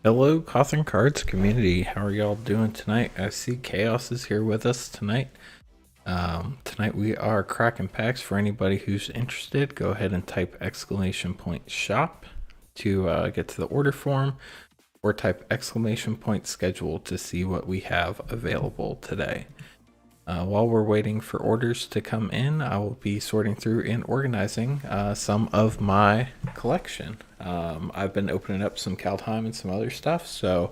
Hello, Cothern Cards community. How are y'all doing tonight? I see Chaos is here with us tonight. Tonight we are cracking packs. For anybody who's interested, go ahead and type !shop to get to the order form, or type !schedule to see what we have available today. While we're waiting for orders to come in, I will be sorting through and organizing some of my collection. I've been opening up some Kaldheim and some other stuff, so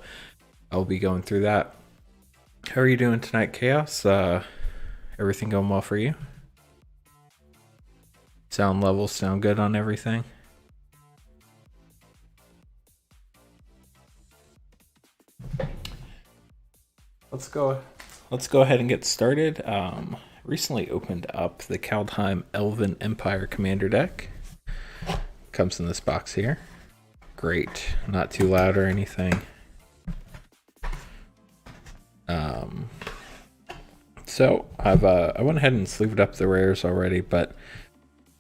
I'll be going through that. How are you doing tonight, Chaos? Everything going well for you? Sound levels sound good on everything? Let's go ahead and get started. Recently opened up the Kaldheim Elven Empire Commander deck. Comes in this box here. Great, not too loud or anything. So I went ahead and sleeved up the rares already,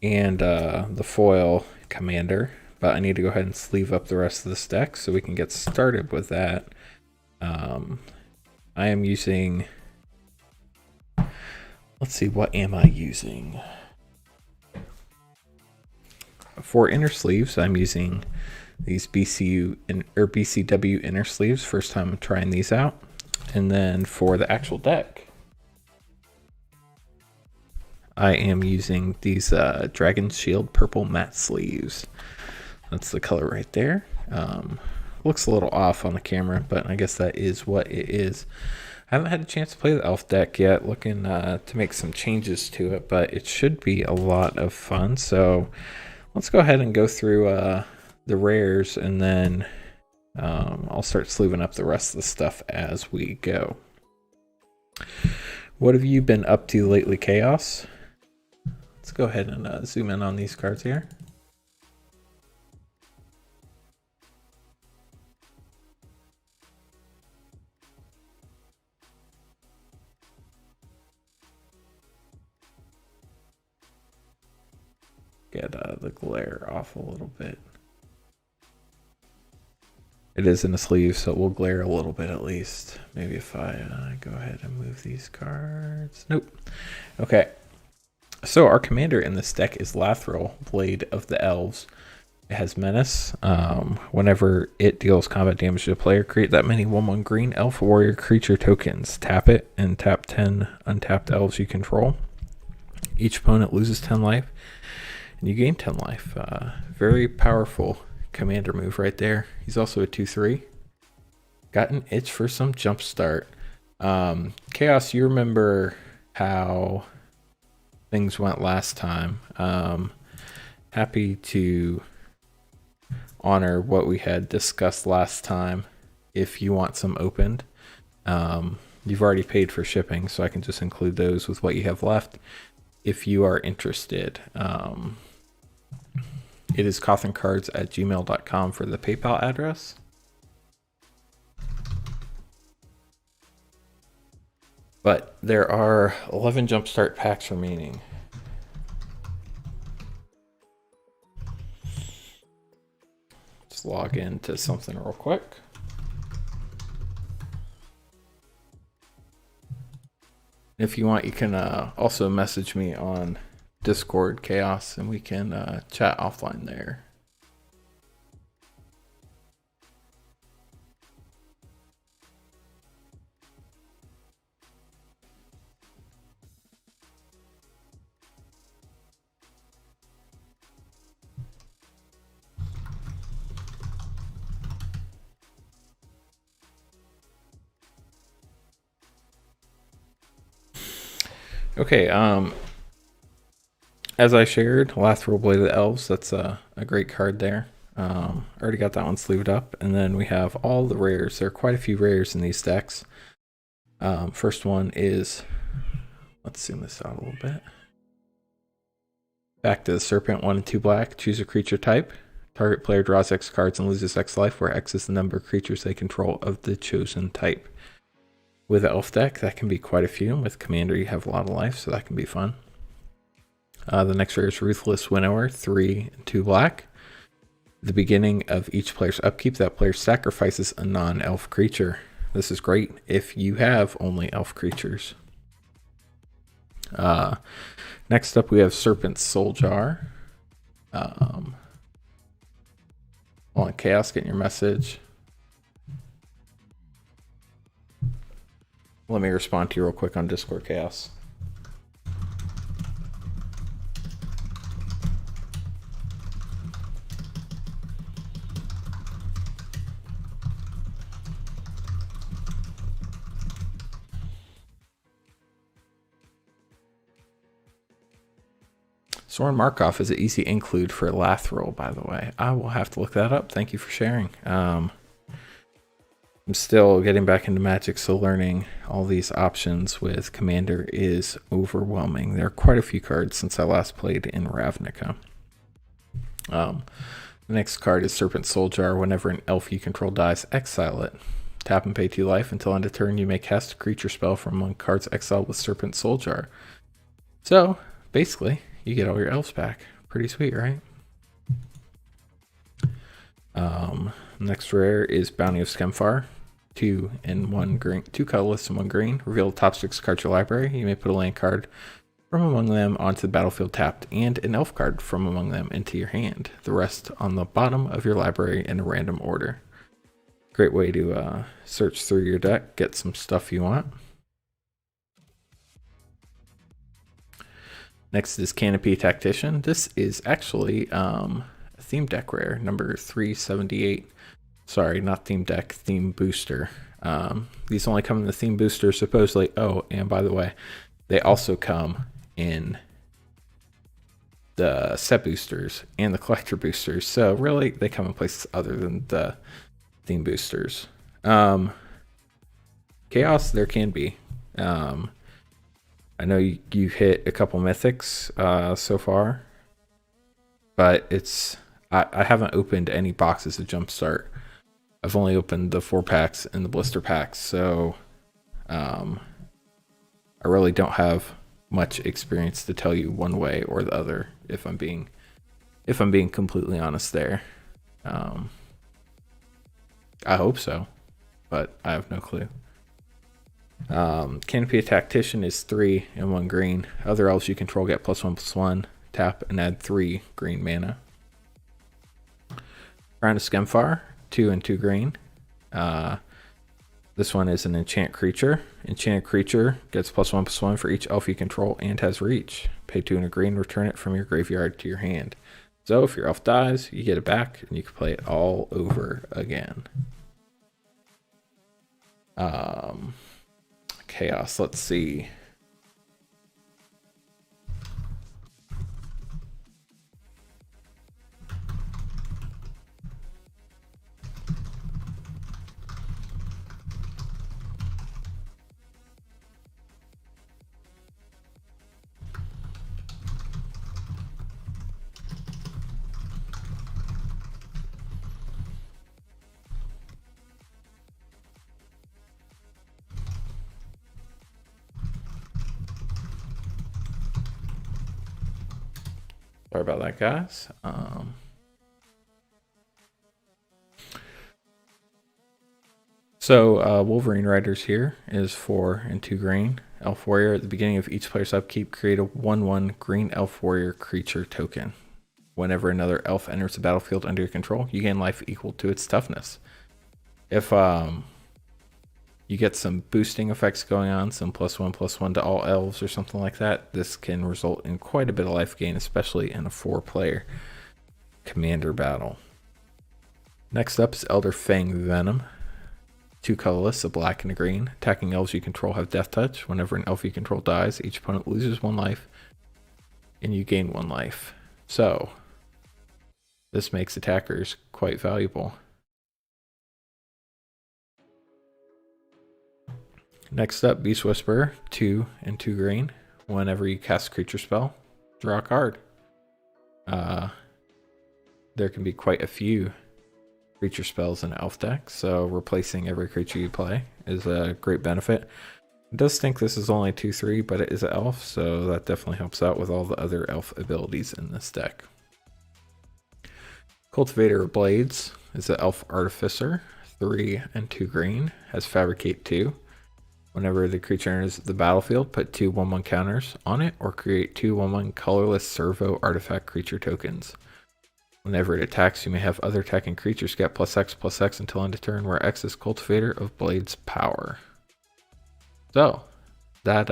and the foil commander, but I need to go ahead and sleeve up the rest of this deck so we can get started with that. I am using, let's see, what am I using? For inner sleeves, I'm using these BCW inner sleeves. First time I'm trying these out. And then for the actual deck, I am using these Dragon's Shield purple matte sleeves. That's the color right there. Looks a little off on the camera, but I guess that is what it is. I haven't had a chance to play the elf deck yet, looking to make some changes to it, but it should be a lot of fun. So let's go ahead and go through the rares, and then I'll start sleeving up the rest of the stuff as we go. What have you been up to lately, Chaos? Let's go ahead and zoom in on these cards here. Get the glare off a little bit. It is in a sleeve, so it will glare a little bit at least. Maybe if I go ahead and move these cards. Nope. Okay. So our commander in this deck is Lathril, Blade of the Elves. It has Menace. Whenever it deals combat damage to a player, create that many 1/1 green elf warrior creature tokens. Tap it and tap 10 untapped elves you control. Each opponent loses 10 life, and you gain 10 life. Very powerful commander move right there. He's also a 2/3. Got an itch for some jump start. Chaos, you remember how things went last time. Happy to honor what we had discussed last time. If you want some opened, you've already paid for shipping, so I can just include those with what you have left if you are interested. It is cotherncards@gmail.com for the PayPal address. But there are 11 jumpstart packs remaining. Let's log into something real quick. If you want, you can also message me on Discord, Chaos, and we can chat offline there. Okay, as I shared, Lathril, Blade of the Elves, that's a great card there. Already got that one sleeved up. And then we have all the rares. There are quite a few rares in these decks. First one is, let's zoom this out a little bit. Back to the Serpent, 1 and 2 black. Choose a creature type. Target player draws X cards and loses X life, where X is the number of creatures they control of the chosen type. With the elf deck, that can be quite a few. With commander, you have a lot of life, so that can be fun. The next rare is Ruthless Winnower, 3 and 2 black. the beginning of each player's upkeep, that player sacrifices a non-elf creature. This is great if you have only elf creatures. Next up, we have Serpent Soul Jar. Hold on, Chaos, getting your message. Let me respond to you real quick on Discord, Chaos. Soren Markov is an easy include for Lathril, by the way. I will have to look that up. Thank you for sharing. I'm still getting back into Magic, so learning all these options with Commander is overwhelming. There are quite a few cards since I last played in Ravnica. The next card is Serpent Soul Jar. Whenever an elf you control dies, exile it. Tap and pay 2 life. Until end of turn, you may cast a creature spell from among cards exiled with Serpent Soul Jar. So, basically, you get all your elves back. Pretty sweet, right? Next rare is Bounty of Skemfar. 2 and 1 green, 2 colorless and 1 green. Reveal the top 6 cards of your library. You may put a land card from among them onto the battlefield tapped, and an elf card from among them into your hand. The rest on the bottom of your library in a random order. Great way to search through your deck, get some stuff you want. Next is Canopy Tactician. This is actually a theme deck rare, number 378. Sorry, not theme deck, theme booster. These only come in the theme booster, supposedly. Oh, and by the way, they also come in the set boosters and the collector boosters. So really, they come in places other than the theme boosters. Chaos, there can be. I know you hit a couple mythics so far, but it's I haven't opened any boxes of Jumpstart. I've only opened the 4-packs and the blister packs, so I really don't have much experience to tell you one way or the other. If I'm being completely honest, there. I hope so, but I have no clue. Canopy Tactician is 3 and 1 green. Other elves you control get +1/+1. Tap and add 3 green mana. Crown of Skemfar, 2 and 2 green. This one is an enchant creature. Enchanted creature gets +1/+1 for each elf you control and has reach. Pay 2 and a green, return it from your graveyard to your hand. So if your elf dies, you get it back and you can play it all over again. Chaos, let's see. Sorry about that, guys. Wolverine Riders here is 4 and 2 green. Elf Warrior. At the beginning of each player's upkeep, create a 1/1 green Elf Warrior creature token. Whenever another elf enters the battlefield under your control, you gain life equal to its toughness. If you get some boosting effects going on, some +1/+1 to all elves or something like that, this can result in quite a bit of life gain, especially in a 4-player commander battle. Next up is Elder Fang Venom. 2 colorless, a black and a green. Attacking elves you control have Death Touch. Whenever an elf you control dies, each opponent loses 1 life, and you gain 1 life. So, this makes attackers quite valuable. Next up, Beast Whisperer, 2 and 2 green. Whenever you cast a creature spell, draw a card. There can be quite a few creature spells in elf deck, so replacing every creature you play is a great benefit. It does think this is only 2/3, but it is an elf, so that definitely helps out with all the other elf abilities in this deck. Cultivator of Blades is an elf artificer, 3 and 2 green, has Fabricate 2. Whenever the creature enters the battlefield, put 2 1/1 counters on it or create 2 1/1 colorless servo artifact creature tokens. Whenever it attacks, you may have other attacking creatures get +X/+X until end of turn, where X is Cultivator of Blades power. So, that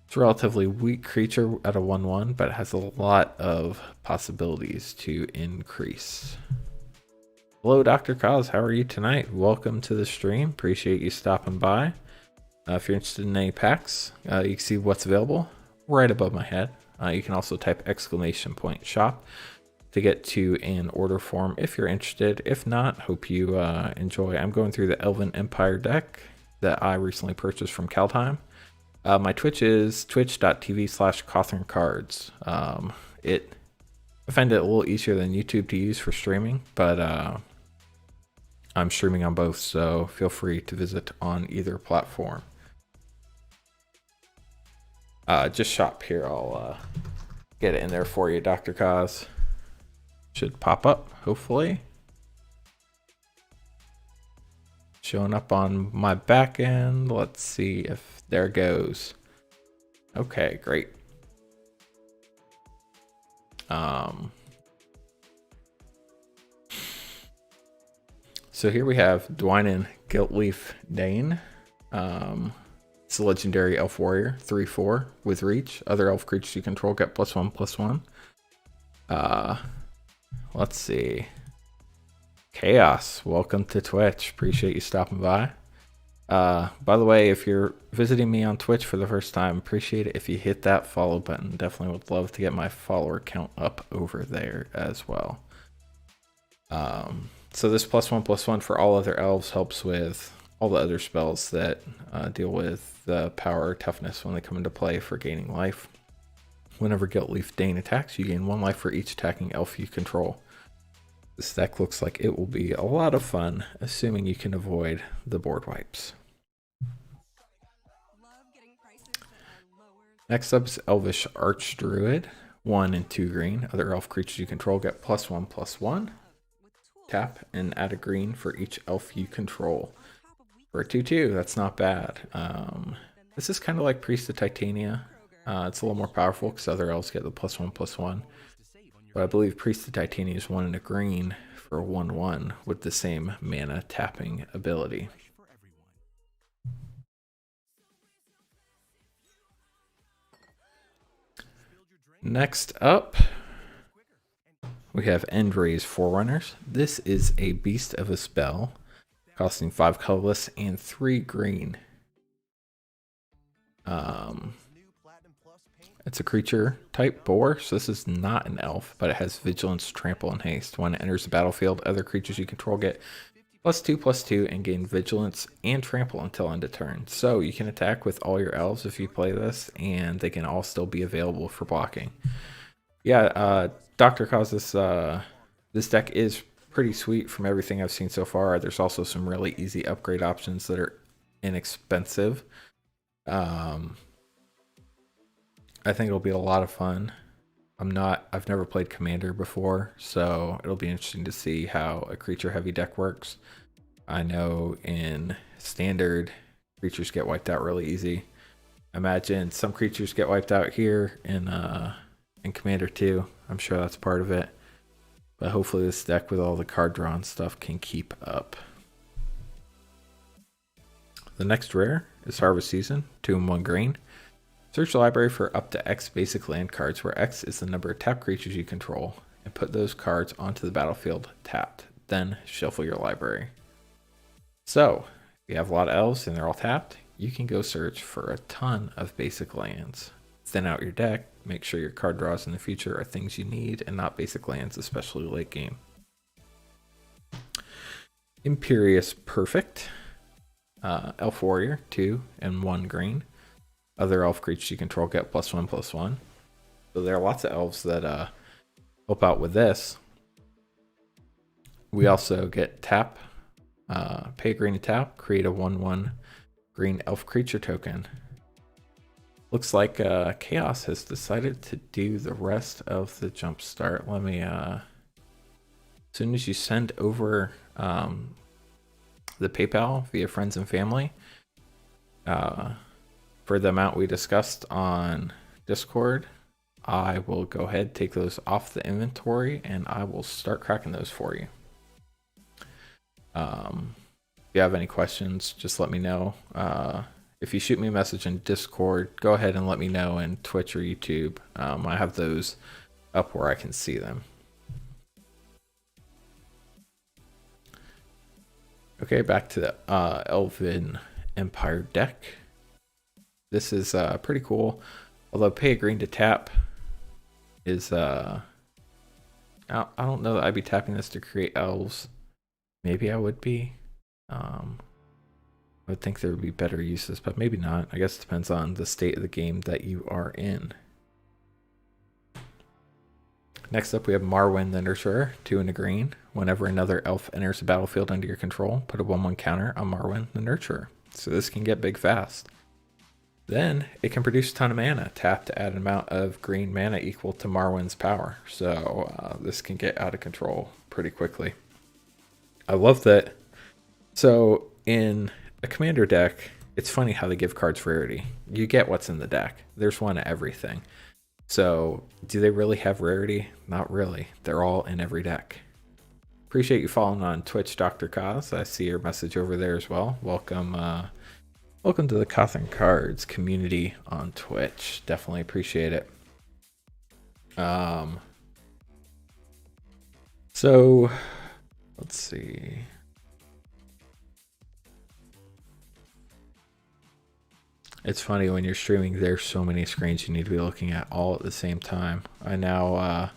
it's a relatively weak creature at a 1/1, but it has a lot of possibilities to increase. Hello, Dr. Kaz. How are you tonight? Welcome to the stream. Appreciate you stopping by. If you're interested in any packs, you can see what's available right above my head. You can also type !shop to get to an order form if you're interested. If not, hope you enjoy. I'm going through the Elven Empire deck that I recently purchased from Kaldheim. My Twitch is twitch.tv/Cothern Cards. I find it a little easier than YouTube to use for streaming, but I'm streaming on both, so feel free to visit on either platform. Just shop here. I'll get it in there for you, Dr. Kaz. Should pop up, hopefully. Showing up on my back end. Let's see if there it goes. Okay, great. So here we have Dwynen Guiltleaf Dane. It's a legendary elf warrior, 3/4 with reach. Other elf creatures you control get +1/+1. Let's see. Chaos, welcome to Twitch. Appreciate you stopping by. By the way, if you're visiting me on Twitch for the first time, appreciate it if you hit that follow button. Definitely would love to get my follower count up over there as well. So this +1/+1 for all other elves helps with all the other spells that deal with the power or toughness when they come into play for gaining life. Whenever Guiltleaf Dane attacks, you gain 1 life for each attacking elf you control. This deck looks like it will be a lot of fun, assuming you can avoid the board wipes. Next up is Elvish Archdruid, 1 and 2 green. Other elf creatures you control get +1/+1. Tap and add a green for each elf you control. For a 2/2, that's not bad. This is kind of like Priest of Titania. It's a little more powerful because other elves get the +1/+1. But I believe Priest of Titania is 1 and a green for 1/1 with the same mana tapping ability. Next up, we have Endray's Forerunners. This is a beast of a spell, costing 5 colorless and 3 green. It's a creature type boar, so this is not an elf, but it has vigilance, trample, and haste. When it enters the battlefield, other creatures you control get +2/+2 and gain vigilance and trample until end of turn. So you can attack with all your elves if you play this, and they can all still be available for blocking. Yeah, Dr. Kaz, this deck is pretty sweet from everything I've seen so far. There's also some really easy upgrade options that are inexpensive. I think it'll be a lot of fun. I've never played Commander before, so it'll be interesting to see how a creature heavy deck works. I know in Standard, creatures get wiped out really easy. I imagine some creatures get wiped out here in Commander too. I'm sure that's part of it. But hopefully this deck with all the card draw and stuff can keep up. The next rare is Harvest Season, 2 and 1 green. Search the library for up to X basic land cards, where X is the number of tapped creatures you control, and put those cards onto the battlefield tapped. Then shuffle your library. So, if you have a lot of elves and they're all tapped, you can go search for a ton of basic lands. Thin out your deck, make sure your card draws in the future are things you need and not basic lands, especially late game. Imperious Perfect, Elf Warrior, 2 and 1 green. Other elf creatures you control get +1/+1. So there are lots of elves that help out with this. We also get tap, pay green to tap, create a 1/1 green elf creature token. Looks like Chaos has decided to do the rest of the jump start. Let me as soon as you send over the PayPal via friends and family for the amount we discussed on Discord, I will go ahead, take those off the inventory, and I will start cracking those for you. If you have any questions, just let me know. If you shoot me a message in Discord, go ahead and let me know in Twitch or YouTube. I have those up where I can see them. Okay, back to the Elven Empire deck. This is pretty cool. Although pay a green to tap is I don't know that I'd be tapping this to create elves. Maybe I would be. I would think there would be better uses, but maybe not. I guess it depends on the state of the game that you are in. Next up, we have Marwyn the Nurturer, 2 in a green. Whenever another elf enters the battlefield under your control, put a 1/1 counter on Marwyn the Nurturer. So this can get big fast. Then it can produce a ton of mana. Tap to add an amount of green mana equal to Marwyn's power. So this can get out of control pretty quickly. I love that. So in a commander deck, it's funny how they give cards rarity. You get what's in the deck. There's one of everything. So do they really have rarity? Not really. They're all in every deck. Appreciate you following on Twitch, Dr. Kaz. I see your message over there as well. Welcome welcome to the Cothern Cards community on Twitch. Definitely appreciate it. So let's see. It's funny when you're streaming, there's so many screens you need to be looking at all at the same time. I now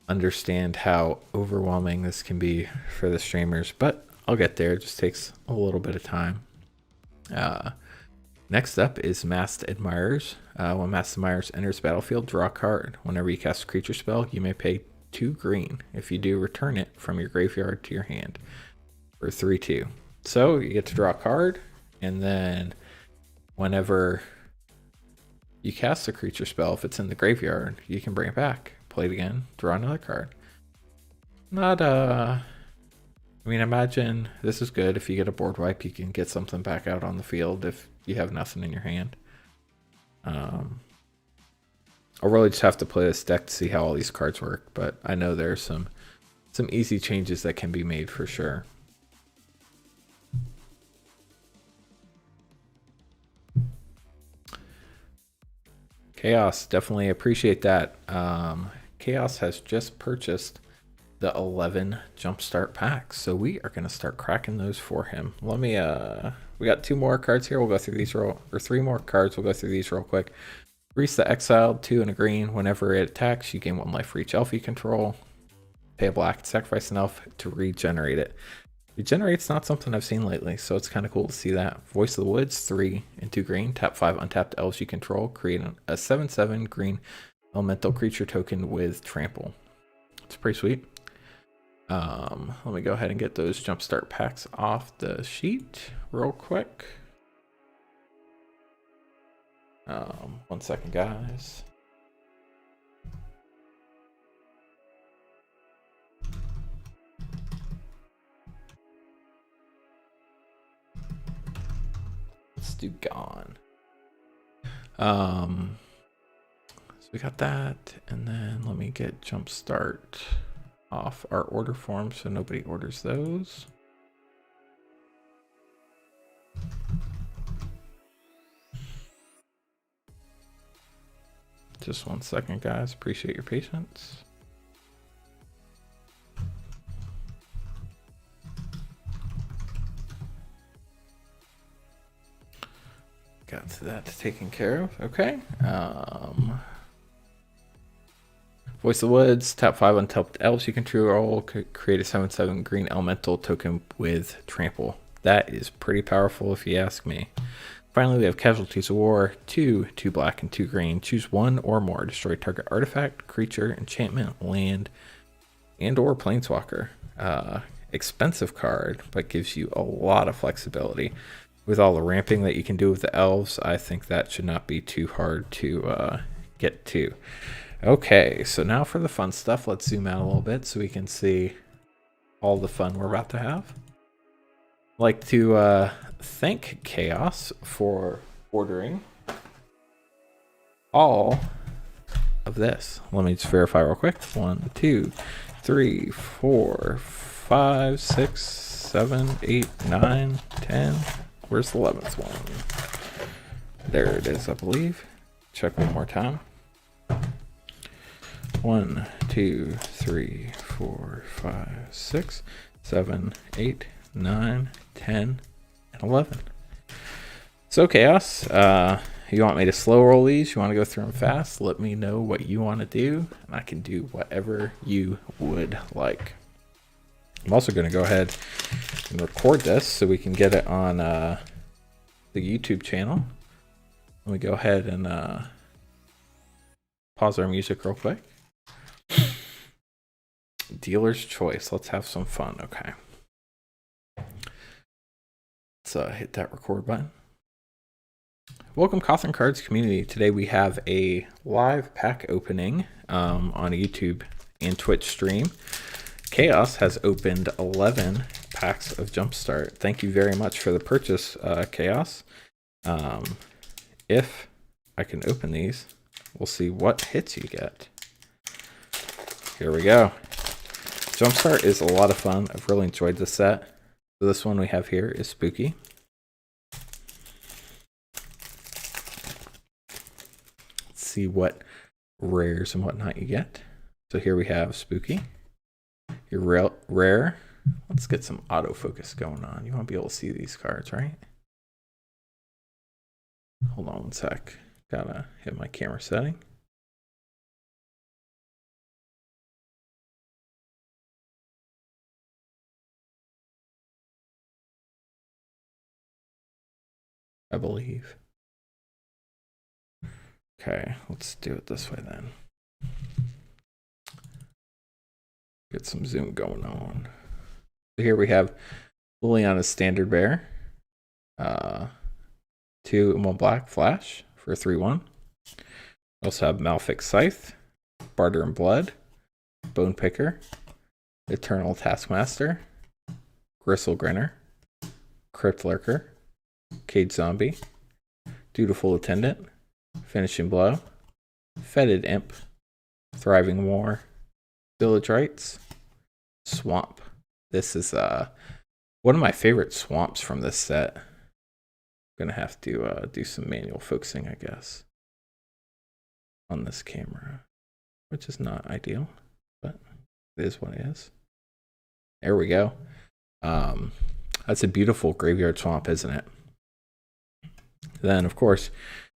understand how overwhelming this can be for the streamers, but I'll get there. It just takes a little bit of time. Next up is Masked Admirers. When Masked Admirers enters battlefield, draw a card. Whenever you cast a creature spell, you may pay 2 green. If you do, return it from your graveyard to your hand for 3/2. So you get to draw a card, and then whenever you cast a creature spell, if it's in the graveyard, you can bring it back, play it again, draw another card. Not I mean, imagine this is good. If you get a board wipe, you can get something back out on the field if you have nothing in your hand. I'll really just have to play this deck to see how all these cards work, but I know there's some easy changes that can be made for sure. Chaos, definitely appreciate that. Chaos has just purchased the 11 jumpstart packs, so we are going to start cracking those for him. Let me we got 2 more cards here. We'll go through these or 3 more cards. We'll go through these real quick. Reese the Exiled, 2 in a green. Whenever it attacks, you gain 1 life for each elf you control. Pay a black, sacrifice an elf to regenerate it. Regenerate's not something I've seen lately, so it's kind of cool to see that. Voice of the Woods, 3 in 2 green. Tap 5 untapped elves you control. Create a 7/7 green elemental creature token with trample. It's pretty sweet. Let me go ahead and get those jumpstart packs off the sheet real quick. 1 second, guys. Let's do Gone. So we got that, and then let me get Jumpstart off our order form so nobody orders those. Just 1 second, guys. Appreciate your patience. Got that taken care of. Okay. Voice of the Woods, tap 5 untapped elves you control, create a 7/7 green elemental token with trample. That is pretty powerful if you ask me. Finally, we have Casualties of War, 2 black and 2 green. Choose 1 or more. Destroy target artifact, creature, enchantment, land, and or planeswalker. Expensive card, but gives you a lot of flexibility. With all the ramping that you can do with the elves, I think that should not be too hard to get to. Okay, so now for the fun stuff. Let's zoom out a little bit so we can see all the fun we're about to have. I'd like to thank Chaos for ordering all of this. Let me just verify real quick. 1, 2, 3, 4, 5, 6, 7, 8, 9, 10. Where's the 11th one? There it is, I believe. Check one more time. 1, 2, 3, 4, 5, 6, 7, 8, 9, 10, and 11. So Chaos, you want me to slow roll these? You want to go through them fast? Let me know what you want to do, and I can do whatever you would like. I'm also going to go ahead and record this so we can get it on the YouTube channel. Let me go ahead and pause our music real quick. Dealer's choice. Let's have some fun. Okay. Let's hit that record button. Welcome, Cothern Cards community. Today we have a live pack opening on a YouTube and Twitch stream. Chaos has opened 11 packs of Jumpstart. Thank you very much for the purchase, Chaos. If I can open these, we'll see what hits you get. Here we go. Jumpstart is a lot of fun. I've really enjoyed this set. So this one we have here is Spooky. Let's see what rares and whatnot you get. So here we have Spooky. Your rare. Let's get some autofocus going on. You want to be able to see these cards, right? Hold on one sec. Gotta hit my camera setting. I believe. Okay, let's do it this way then. Get some zoom going on. So here we have Liliana's Standard Bearer. 2 and 1 black flash for 3/1. Also have Malfix Scythe, Barter and Blood, Bone Picker, Eternal Taskmaster, Gristle Grinner, Crypt Lurker, Cage Zombie, Dutiful Attendant, Finishing Blow, Fetid Imp, Thriving War, Village Rites, Swamp. This is one of my favorite swamps from this set. I'm gonna have to do some manual focusing, I guess, on this camera, which is not ideal, but it is what it is. There we go. That's a beautiful graveyard swamp, isn't it? Then, of course,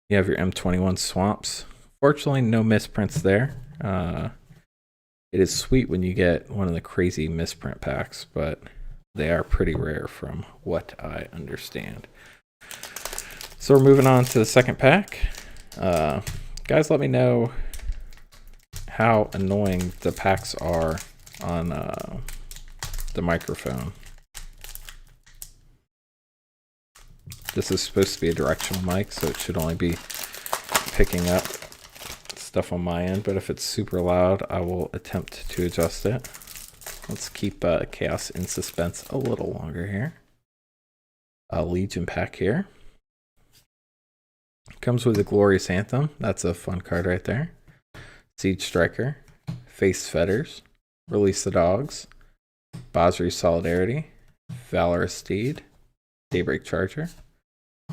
you have your M21 swamps. Fortunately, no misprints there. It is sweet when you get one of the crazy misprint packs, but they are pretty rare from what I understand. So we're moving on to the second pack. Guys, let me know how annoying the packs are on the microphone. This is supposed to be a directional mic, so it should only be picking up stuff on my end, but if it's super loud, I will attempt to adjust it. Let's keep Chaos in suspense a little longer here. A Legion pack here. Comes with a Glorious Anthem. That's a fun card right there. Siege Striker, Face Fetters, Release the Dogs, Basri's Solidarity, Valorous Steed, Daybreak Charger,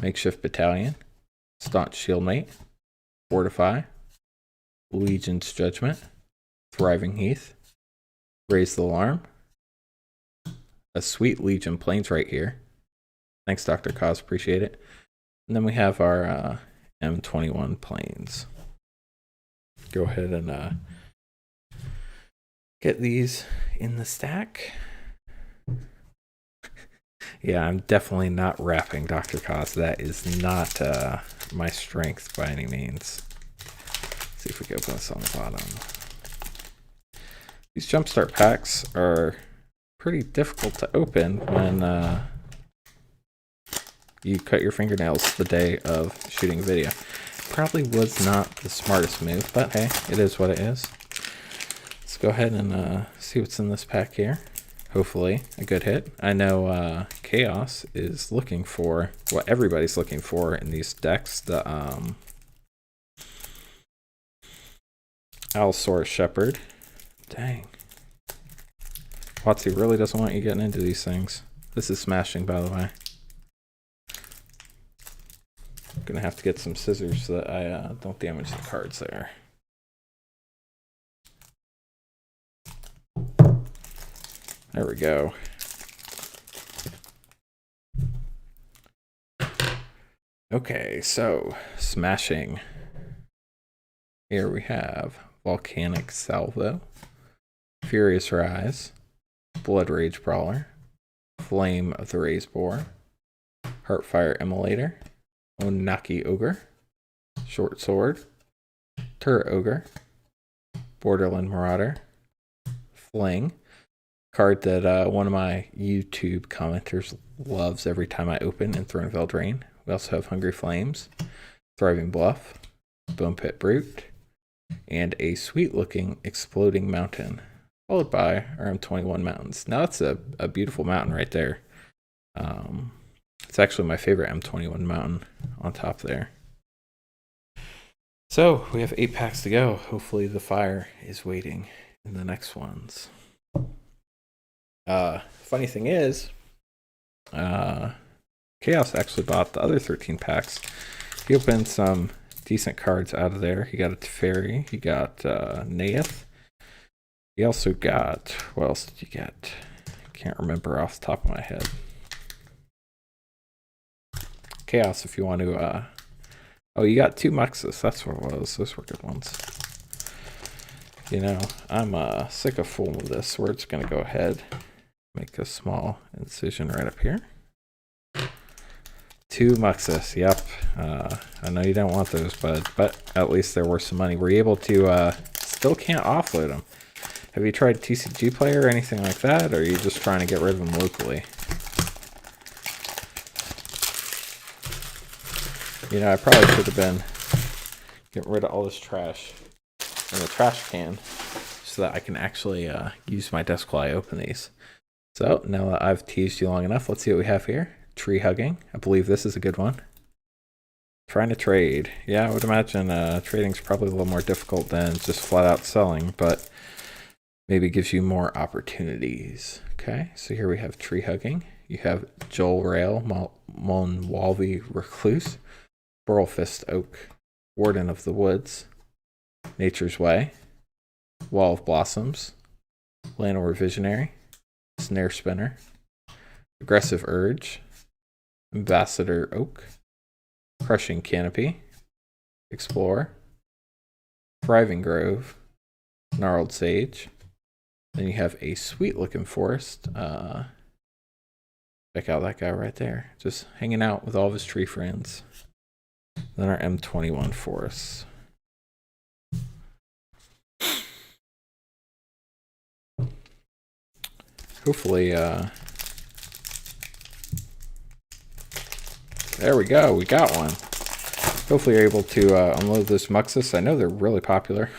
Makeshift Battalion, Staunch Shieldmate, Fortify, Legion's Judgment, Thriving Heath, Raise the Alarm, a sweet Legion Plains right here. Thanks, Dr. Cos, appreciate it. And then we have our M21 Plains. Go ahead and get these in the stack. Yeah, I'm definitely not wrapping, Dr. Cos. That is not my strength by any means. Let's see if we can open this on the bottom. These Jumpstart packs are pretty difficult to open when you cut your fingernails the day of shooting a video. Probably was not the smartest move, but hey, it is what it is. Let's go ahead and see what's in this pack here. Hopefully a good hit. I know Chaos is looking for what everybody's looking for in these decks, the Allosaurus Shepherd. Dang. Watsy really doesn't want you getting into these things. This is smashing, by the way. I'm gonna have to get some scissors so that I don't damage the cards there. There we go. Okay, so smashing. Here we have Volcanic Salvo, Furious Rise, Blood Rage Brawler, Flame of the Raised Boar, Heartfire Immolator, Onaki Ogre, Short Sword, Turret Ogre, Borderland Marauder, Fling, card that one of my YouTube commenters loves every time I open in Throne of Eldraine. We also have Hungry Flames, Thriving Bluff, Bone Pit Brute, and a sweet-looking Exploding Mountain, followed by our M21 Mountains. Now that's a beautiful mountain right there. It's actually my favorite M21 mountain on top there. So we have 8 packs to go. Hopefully the fire is waiting in the next ones. Funny thing is, Chaos actually bought the other 13 packs. He opened some decent cards out of there. He got a Teferi. He got Naeth. He also got, what else did you get? Can't remember off the top of my head. Chaos, if you want to, oh, you got 2 Muxus. That's what it was. Those were good ones. You know, I'm sick of fooling with this. We're just going to go ahead, make a small incision right up here. 2 Muxus, yep. I know you don't want those, bud, but at least they're worth some money. Were you able to, still can't offload them. Have you tried TCG Player or anything like that, or are you just trying to get rid of them locally? You know, I probably should have been getting rid of all this trash in the trash can so that I can actually use my desk while I open these. So now that I've teased you long enough, let's see what we have here. Tree Hugging. I believe this is a good one. Trying to trade. Yeah, I would imagine trading's probably a little more difficult than just flat out selling, but maybe gives you more opportunities. Okay, so here we have Tree Hugging. You have Joel Rail, Monwalvi Recluse, Burlfist Oak, Warden of the Woods, Nature's Way, Wall of Blossoms, Llanowar Visionary, Snare Spinner, Aggressive Urge, Ambassador Oak, Crushing Canopy, Explore, Thriving Grove, Gnarled Sage. Then you have a sweet looking forest. Check out that guy right there, just hanging out with all of his tree friends. Then our M21 forests. Hopefully, there we go, we got one. Hopefully you're able to unload this Muxus. I know they're really popular.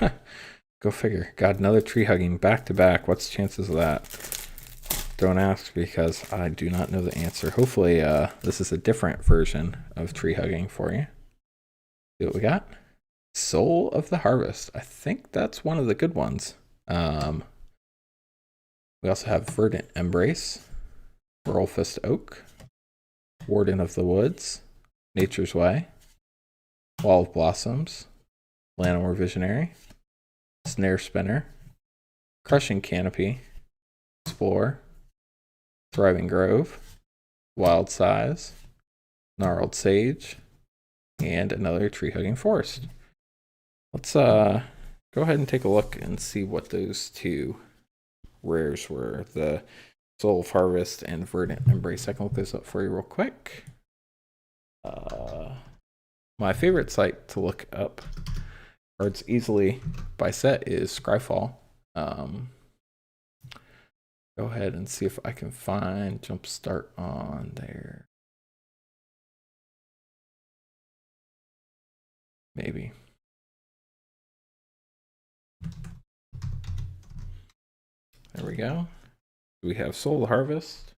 Go figure. Got another Tree Hugging back to back. What's the chances of that? Don't ask because I do not know the answer. Hopefully this is a different version of Tree Hugging for you. See what we got? Soul of the Harvest. I think that's one of the good ones. We also have Verdant Embrace, Burlfist Oak, Warden of the Woods, Nature's Way, Wall of Blossoms, Llanowar Visionary, Snare Spinner, Crushing Canopy, Explore, Thriving Grove, Wild Size, Gnarled Sage, and another Tree Hugging Forest. Let's go ahead and take a look and see what those 2 rares were. The Soul of Harvest and Verdant Embrace. I can look this up for you real quick. My favorite site to look up cards easily by set is Scryfall. Go ahead and see if I can find Jumpstart on there. maybe. There we go. We have Soul Harvest.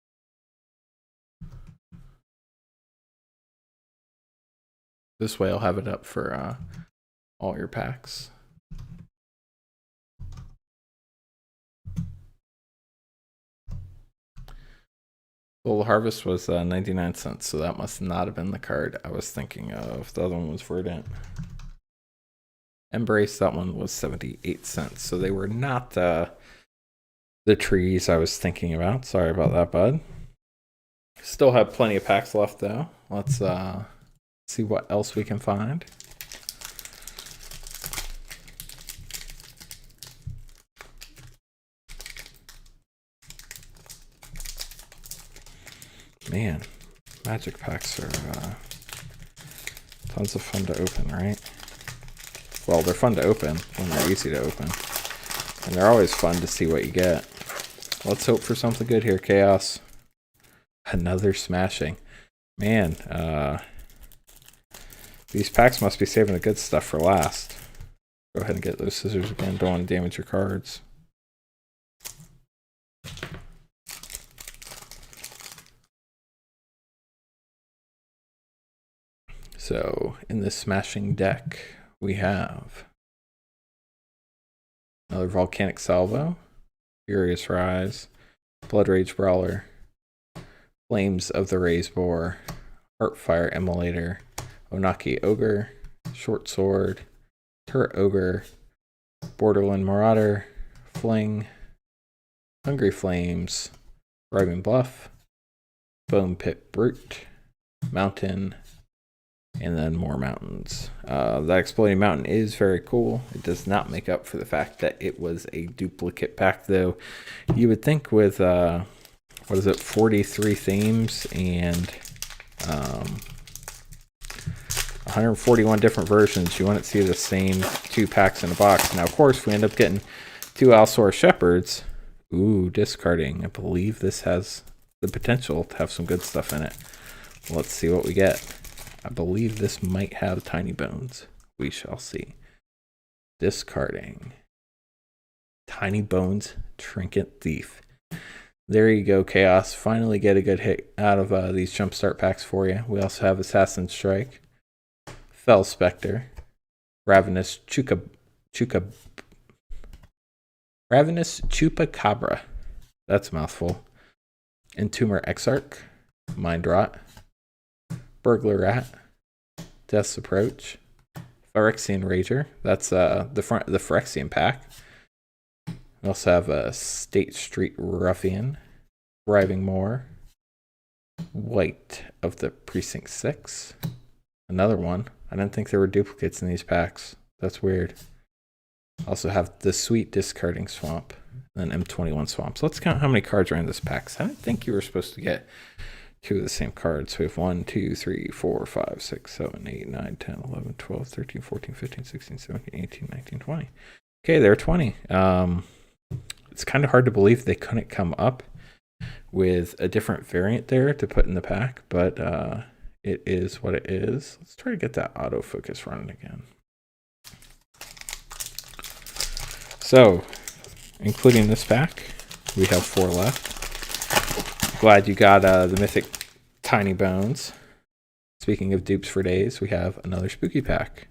This way I'll have it up for all your packs. Soul Harvest was 99 cents, so that must not have been the card I was thinking of. The other one was Verdant. Embrace, that one was 78 cents, so they were not the trees I was thinking about. Sorry about that, bud. Still have plenty of packs left, though. Let's see what else we can find. Man, magic packs are tons of fun to open, right? Well, they're fun to open when they're easy to open. And they're always fun to see what you get. Let's hope for something good here, Chaos. Another smashing. Man, these packs must be saving the good stuff for last. Go ahead and get those scissors again. Don't want to damage your cards. So, in this smashing deck, we have another Volcanic Salvo, Furious Rise, Blood Rage Brawler, Flames of the Raised Boar, Heartfire Immolator, Onaki Ogre, Short Sword, Turret Ogre, Borderland Marauder, Fling, Hungry Flames, Driving Bluff, Bone Pit Brute, Mountain, and then more mountains. That Exploding Mountain is very cool. It does not make up for the fact that it was a duplicate pack, though. You would think with, 43 themes and 141 different versions, you wouldn't see the same 2 packs in a box. Now, of course, we end up getting 2 Allosaur Shepherds. Ooh, discarding. I believe this has the potential to have some good stuff in it. Let's see what we get. I believe this might have Tiny Bones. We shall see. Discarding. Tiny Bones Trinket Thief. There you go, Chaos. Finally get a good hit out of these Jumpstart packs for you. We also have Assassin Strike, Fell Spectre, Ravenous Chupacabra. That's a mouthful. Entomber Exarch, Mind Rot, Burglar Rat, Death's Approach, Phyrexian Rager. That's the Phyrexian pack. We also have a State Street Ruffian, Thriving Moor, White of the Precinct 6. Another one. I didn't think there were duplicates in these packs. That's weird. Also have the Sweet Discarding Swamp, and then M21 Swamps. Let's count how many cards are in this pack. I didn't think you were supposed to get 2 of the same cards. So we have 1, 2, 3, 4, 5, 6, 7, 8, 9, 10, 11, 12, 13, 14, 15, 16, 17, 18, 19, 20. Okay, there are 20. It's kind of hard to believe they couldn't come up with a different variant there to put in the pack, but it is what it is. Let's try to get that autofocus running again. So, including this pack, we have 4 left. Glad you got the mythic Tiny Bones. Speaking of dupes for days, we have another spooky pack.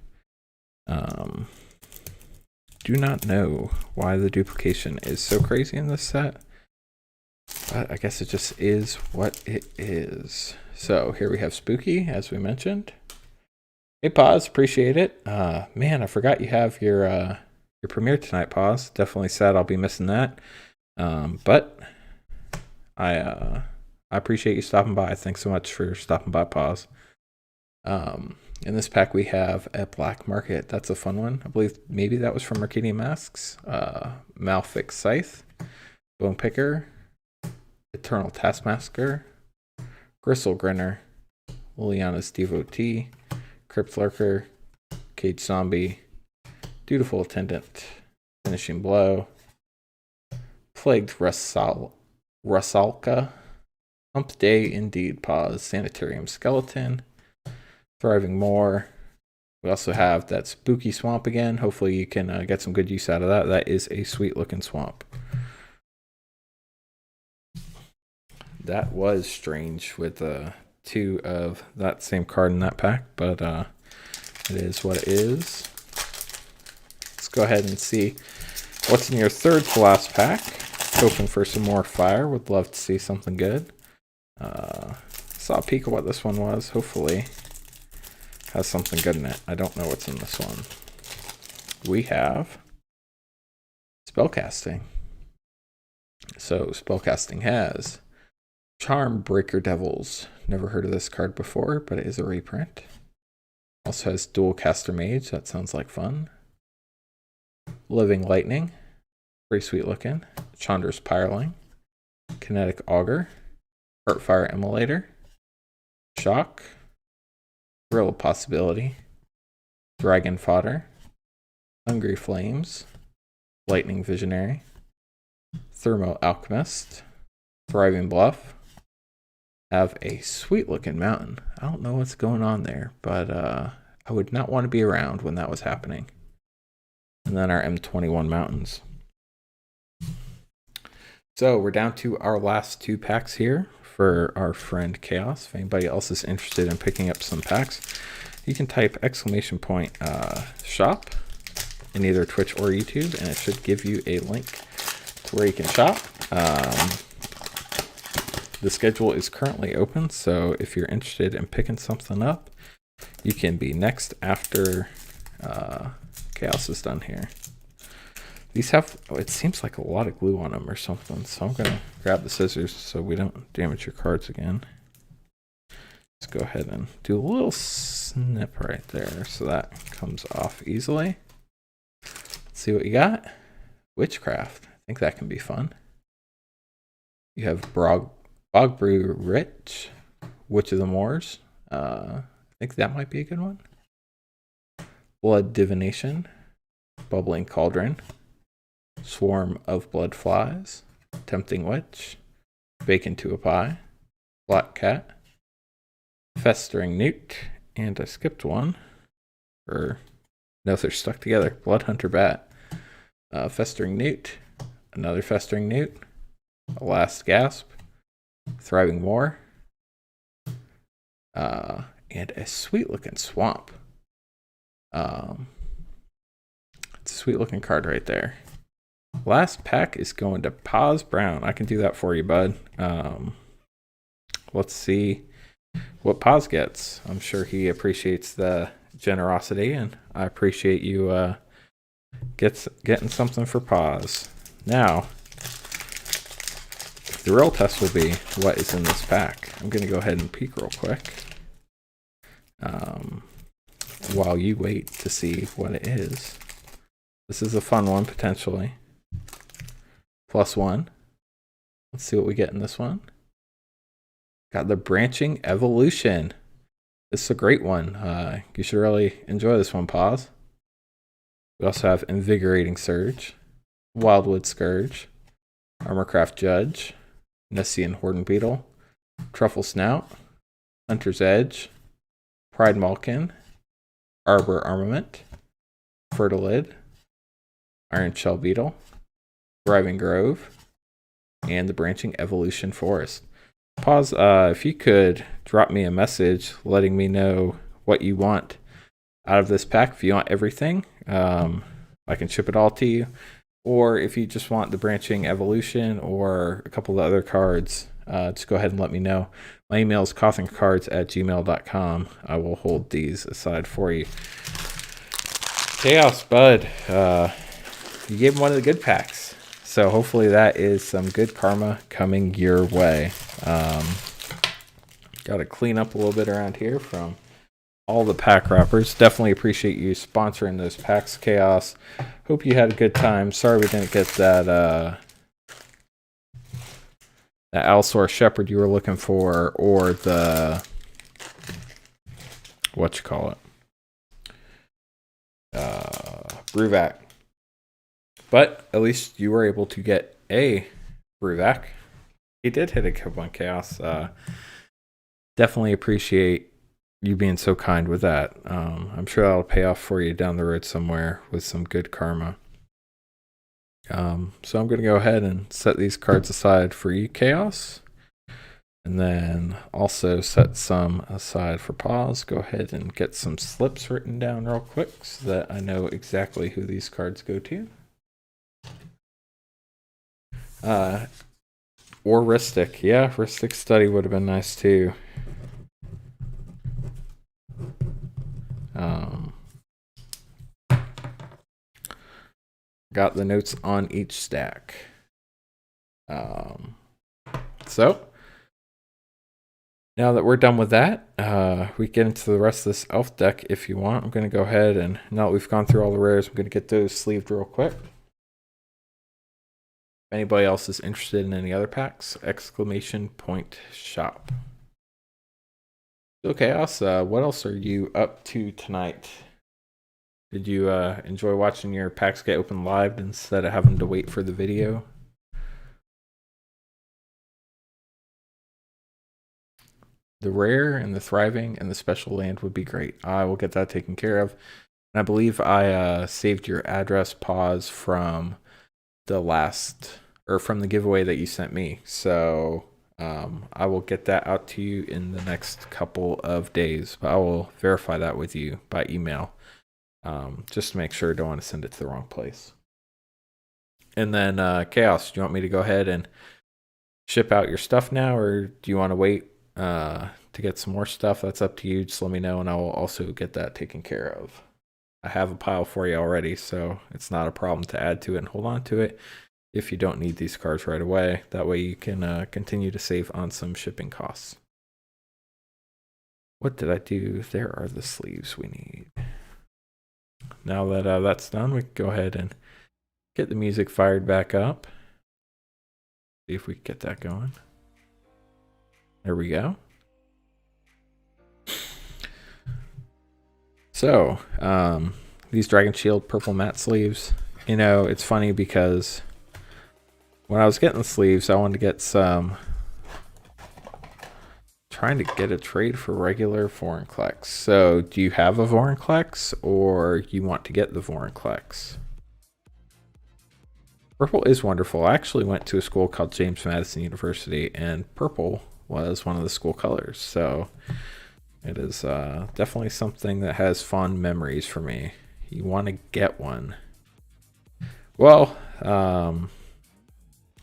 Do not know why the duplication is so crazy in this set, but I guess it just is what it is. So here we have Spooky, as we mentioned. Hey, Paz, appreciate it. Man, I forgot you have your premiere tonight, Paz. Definitely sad I'll be missing that. But I appreciate you stopping by. Thanks so much for stopping by, Paz. In this pack, we have a Black Market. That's a fun one. I believe maybe that was from Mercadian Masks. Malfix Scythe, Bone Picker, Eternal Taskmaster, Gristle Grinner, Liliana's Devotee, Crypt Lurker, Cage Zombie, Dutiful Attendant, Finishing Blow, Plagued Rusalka, Hump Day Indeed Pause, Sanitarium Skeleton, Thriving Moor, We also have that spooky swamp again. Hopefully you can get some good use out of that. That is a sweet looking swamp. That was strange with 2 of that same card in that pack, but it is what it is. Let's go ahead and see what's in your third to last pack. Hoping for some more fire. Would love to see something good. Saw a peek of what this one was. Hopefully has something good in it. I don't know what's in this one. We have spellcasting. So spellcasting has Charm Breaker Devils. Never heard of this card before, but it is a reprint. Also has Dual Caster Mage. That sounds like fun. Living Lightning. Pretty sweet looking. Chandra's Pyreling. Kinetic Augur. Heartfire Immolator. Shock. Thrill of Possibility. Dragon Fodder. Hungry Flames. Lightning Visionary. Thermo Alchemist. Thriving Bluff. Have a sweet looking mountain. I don't know what's going on there, but I would not want to be around when that was happening. And then our M21 mountains. So we're down to our last 2 packs here for our friend Chaos. If anybody else is interested in picking up some packs, you can type !shop in either Twitch or YouTube, and it should give you a link to where you can shop. The schedule is currently open, so if you're interested in picking something up, you can be next after Chaos is done here. These have, it seems like a lot of glue on them or something, so I'm going to grab the scissors so we don't damage your cards again. Let's go ahead and do a little snip right there so that comes off easily. Let's see what you got. Witchcraft. I think that can be fun. You have Bogbrew Rich, Witch of the Moors. I think that might be a good one. Blood Divination. Bubbling Cauldron. Swarm of Blood Flies. Tempting Witch. Bacon to a Pie. Black Cat. Festering Newt. And I skipped one. Or, no, they're stuck together. Blood Hunter Bat. Festering Newt. Another Festering Newt. A Last Gasp. Thriving Moor. And a sweet looking swamp. It's a sweet looking card right there. Last pack is going to Paz Brown. I can do that for you, bud. Let's see what Paz gets. I'm sure he appreciates the generosity, and I appreciate you getting something for Paz. Now, the real test will be what is in this pack. I'm going to go ahead and peek real quick while you wait to see what it is. This is a fun one, potentially. +1. Let's see what we get in this one. Got the Branching Evolution. This is a great one. You should really enjoy this one, Paz. We also have Invigorating Surge, Wildwood Scourge, Armorcraft Judge, Nessian Horden Beetle, Truffle Snout, Hunter's Edge, Pride Malkin, Arbor Armament, Fertilid, Iron Shell Beetle, Thriving Grove, and the Branching Evolution Forest. Pause. If you could drop me a message letting me know what you want out of this pack. If you want everything, I can ship it all to you. Or if you just want the Branching Evolution or a couple of other cards, just go ahead and let me know. My email is cotherncards@gmail.com. I will hold these aside for you. Chaos, bud. You gave him one of the good packs. So hopefully that is some good karma coming your way. Got to clean up a little bit around here from all the pack wrappers. Definitely appreciate you sponsoring those packs, Chaos. Hope you had a good time. Sorry we didn't get that Allosaur Shepherd you were looking for, or the Bruvac. But at least you were able to get a Bruvac. He did hit a good one, Chaos. Definitely appreciate you being so kind with that. I'm sure that'll pay off for you down the road somewhere with some good karma. So I'm going to go ahead and set these cards aside for you, Chaos. And then also set some aside for pause. Go ahead and get some slips written down real quick so that I know exactly who these cards go to. Or Ristic. Yeah, Ristic Study would have been nice too. Got the notes on each stack. So now that we're done with that, we get into the rest of this elf deck if you want. I'm going to go ahead and, now that we've gone through all the rares, I'm going to get those sleeved real quick. If anybody else is interested in any other packs, !shop. So Chaos, what else are you up to tonight? Did you enjoy watching your packs get open live instead of having to wait for the video? The rare and the thriving and the special land would be great. I will get that taken care of. And I believe I saved your address pause from the last, or from the giveaway that you sent me. So I will get that out to you in the next couple of days. But I will verify that with you by email. Just to make sure I don't want to send it to the wrong place. And then Chaos, do you want me to go ahead and ship out your stuff now, or do you want to wait to get some more stuff? That's up to you. Just let me know and I will also get that taken care of. I have a pile for you already, so it's not a problem to add to it and hold on to it if you don't need these cards right away. That way you can continue to save on some shipping costs. What did I do? There are the sleeves we need. Now that that's done, we can go ahead and get the music fired back up. See if we can get that going. There we go. So, these Dragon Shield purple matte sleeves, you know, it's funny because when I was getting the sleeves, I wanted to get some, trying to get a trade for regular Vorinclex. So, do you have a Vorinclex or you want to get the Vorinclex? Purple is wonderful. I actually went to a school called James Madison University, and purple was one of the school colors. So it is definitely something that has fond memories for me. You want to get one. Well,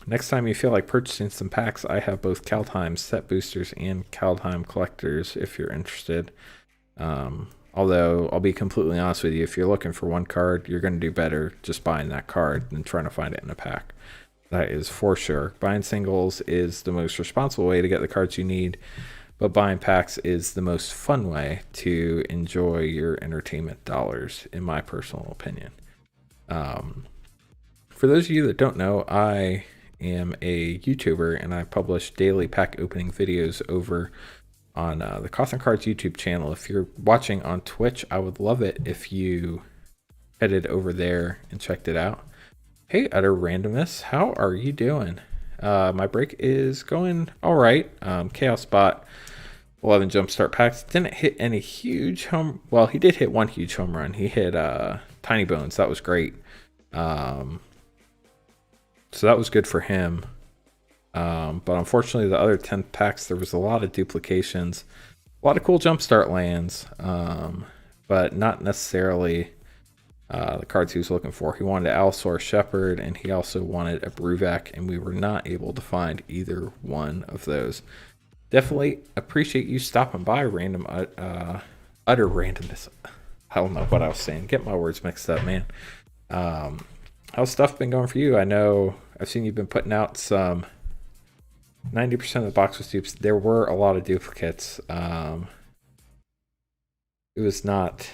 next time you feel like purchasing some packs, I have both Kaldheim Set Boosters and Kaldheim Collectors if you're interested. Although, I'll be completely honest with you, if you're looking for one card, you're going to do better just buying that card than trying to find it in a pack. That is for sure. Buying singles is the most responsible way to get the cards you need, but buying packs is the most fun way to enjoy your entertainment dollars, in my personal opinion. For those of you that don't know, I am a YouTuber, and I publish daily pack opening videos over on the Cothern Cards YouTube channel. If you're watching on Twitch, I would love it if you headed over there and checked it out. Hey, Utter Randomness, how are you doing? My break is going all right. Chaos bought 11 Jumpstart packs. Didn't hit any huge home. Well, he did hit one huge home run. He hit Tiny Bones. That was great. So that was good for him. But unfortunately, the other 10 packs, there was a lot of duplications, a lot of cool Jumpstart lands, but not necessarily the cards he was looking for. He wanted Allosaur Shepherd, and he also wanted a Bruvac, and we were not able to find either one of those. Definitely appreciate you stopping by, random Utter Randomness. I don't know what I was saying. Get my words mixed up, man. How's stuff been going for you? I know I've seen you've been putting out some 90% of the box was dupes. There were a lot of duplicates. It was not,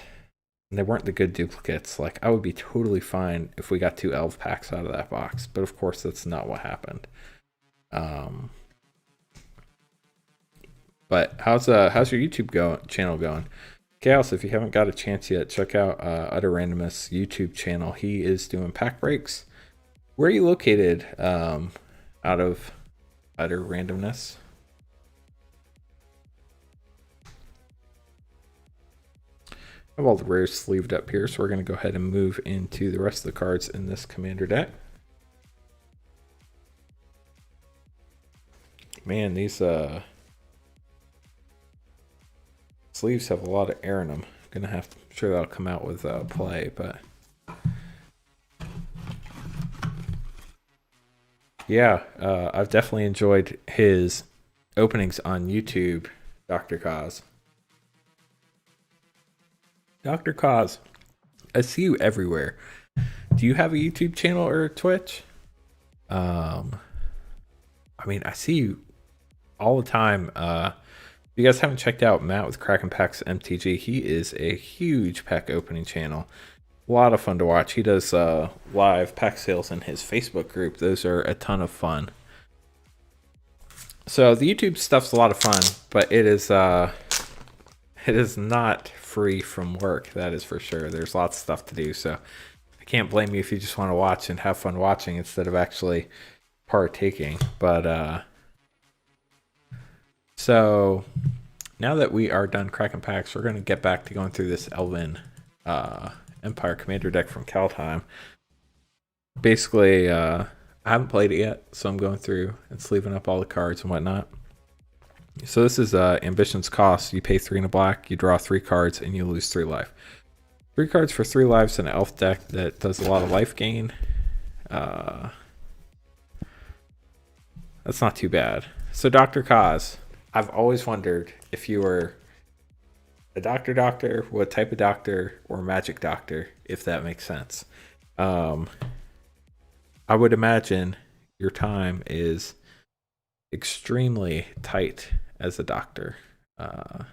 and they weren't the good duplicates. Like, I would be totally fine if we got 2 elf packs out of that box, but of course that's not what happened. But how's your YouTube channel going? Chaos, if you haven't got a chance yet, check out Utter Randomness YouTube channel. He is doing pack breaks. Where are you located out of Utter Randomness? I have all the rares sleeved up here, so we're going to go ahead and move into the rest of the cards in this commander deck. Man, these sleeves have a lot of air in them. I'm sure that'll come out with play, but yeah, I've definitely enjoyed his openings on YouTube, Dr. Kaz. Dr. Kaz, I see you everywhere. Do you have a YouTube channel or a Twitch? I mean, I see you all the time. If you guys haven't checked out Matt with Kraken Packs MTG, he is a huge pack opening channel. A lot of fun to watch. He does live pack sales in his Facebook group. Those are a ton of fun. So the YouTube stuff's a lot of fun, but it is not free from work. That is for sure. There's lots of stuff to do. So I can't blame you if you just want to watch and have fun watching instead of actually partaking. But so now that we are done cracking packs, we're going to get back to going through this Elven Empire Commander deck from Kaldheim. Basically, I haven't played it yet, so I'm going through and sleeving up all the cards and whatnot. So this is Ambition's Cost. You pay 3 in a black, you draw 3 cards, and you lose 3 life. 3 cards for 3 lives in an elf deck that does a lot of life gain. That's not too bad. So Dr. Kaz, I've always wondered if you were a doctor, what type of doctor, or magic doctor, if that makes sense. I would imagine your time is extremely tight as a doctor. I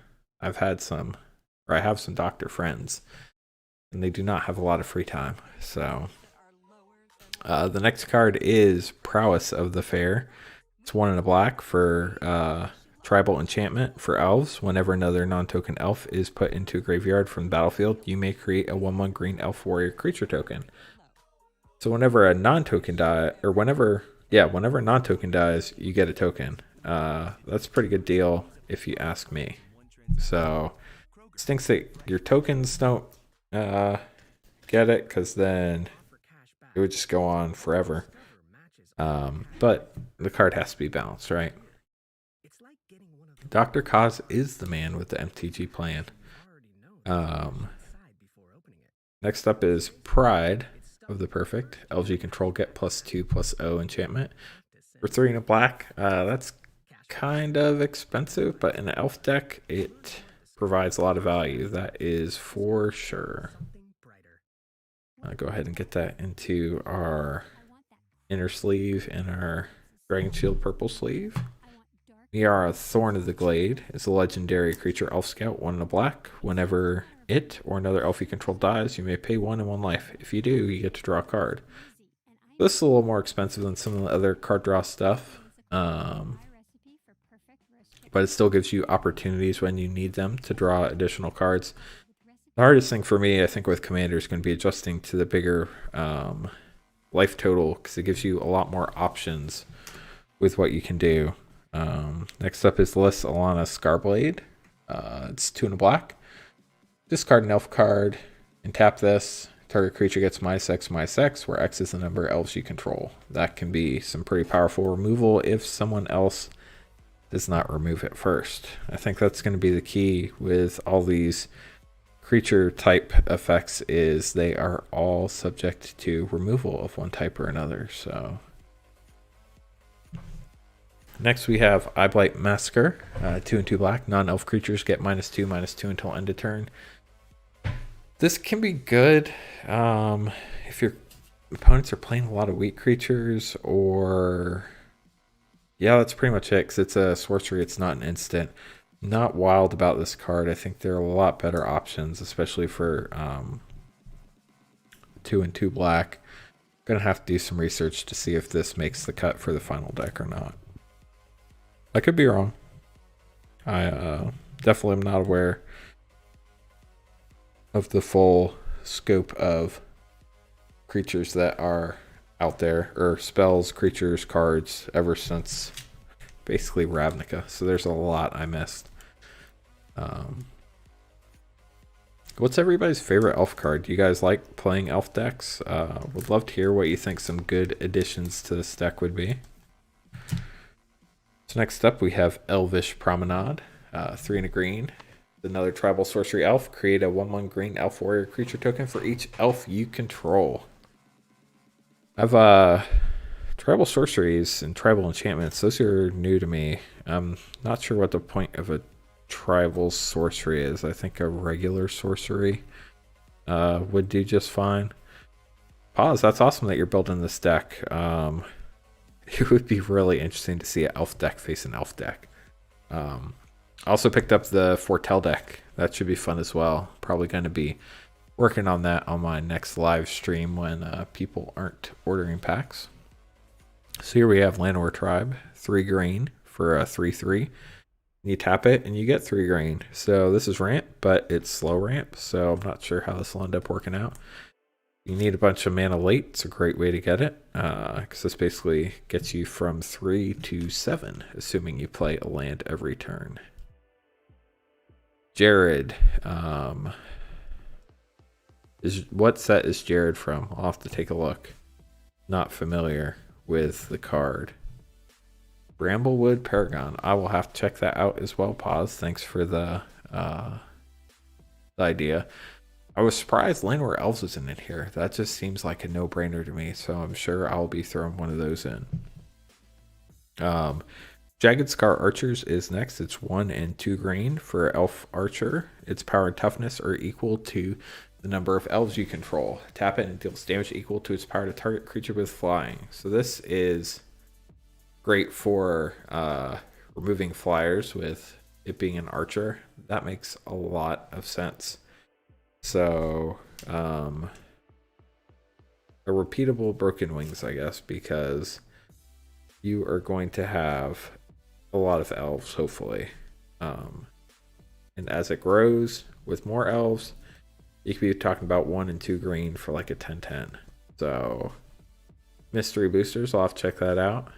have some doctor friends, and they do not have a lot of free time. So the next card is Prowess of the Fair. It's 1 in a black for tribal enchantment for elves. Whenever another non-token elf is put into a graveyard from the battlefield, you may create a 1/1 green elf warrior creature token. So whenever a non-token whenever a non-token dies, you get a token. That's a pretty good deal if you ask me. So it stinks that your tokens don't get it, because then it would just go on forever. But the card has to be balanced, right? Dr. Kaz is the man with the MTG plan. Next up is Pride of the Perfect. LG control, get +2/+0 enchantment. For 3 in a black, that's kind of expensive, but in an elf deck, it provides a lot of value. That is for sure. I'll go ahead and get that into our inner sleeve and our Dragon Shield purple sleeve. Miara, Thorn of the Glade, is a legendary creature elf scout, 1 in a black. Whenever it or another elf you control dies, you may pay 1 and 1 life. If you do, you get to draw a card. This is a little more expensive than some of the other card draw stuff, but it still gives you opportunities when you need them to draw additional cards. The hardest thing for me, I think, with Commander is going to be adjusting to the bigger life total, because it gives you a lot more options with what you can do. Next up is Lys Alana Scarblade. It's 2 in a black. Discard an elf card and tap this. Target creature gets -X/-X, where X is the number of elves you control. That can be some pretty powerful removal if someone else does not remove it first. I think that's going to be the key with all these creature type effects, is they are all subject to removal of one type or another. So next we have Eyeblight Massacre, 2 and 2 black. Non-elf creatures get -2/-2 until end of turn. This can be good if your opponents are playing a lot of weak creatures, or yeah, that's pretty much it, because it's a sorcery. It's not an instant. Not wild about this card. I think there are a lot better options, especially for 2 and 2 black. Gonna have to do some research to see if this makes the cut for the final deck or not. I could be wrong. I definitely am not aware of the full scope of creatures that are out there, or spells, creatures, cards, ever since basically Ravnica. So there's a lot I missed. What's everybody's favorite elf card? Do you guys like playing elf decks? Would love to hear what you think some good additions to this deck would be. So next up we have Elvish Promenade, 3 and a green. Another tribal sorcery elf. Create a 1/1 green elf warrior creature token for each elf you control. I've tribal sorceries and tribal enchantments. Those are new to me. I'm not sure what the point of a tribal sorcery is. I think a regular sorcery would do just fine. Pause. That's awesome that you're building this deck. It would be really interesting to see an elf deck face an elf deck. I also picked up the Foretell deck. That should be fun as well. Probably going to be working on that on my next live stream when people aren't ordering packs. So here we have Llanowar Tribe, 3 green for a 3/3. You tap it and you get 3 green. So this is ramp, but it's slow ramp. So I'm not sure how this will end up working out. You need a bunch of mana late. It's a great way to get it, because this basically gets you from 3 to 7, assuming you play a land every turn. Jared, what set is Jared from? I'll have to take a look. Not familiar with the card. Bramblewood Paragon. I will have to check that out as well. Pause. Thanks for the idea. I was surprised Llanowar Elves was in it here. That just seems like a no-brainer to me, so I'm sure I'll be throwing one of those in. Jagged Scar Archers is next. It's 1 and 2 green for Elf Archer. Its power and toughness are equal to the number of elves you control. Tap it and it deals damage equal to its power to target creature with flying. So this is great for removing flyers with it being an archer. That makes a lot of sense. So a repeatable Broken Wings, I guess, because you are going to have a lot of elves, hopefully. And as it grows with more elves, you could be talking about 1 and 2 green for like a 10/10. So mystery boosters, I'll have to check that out.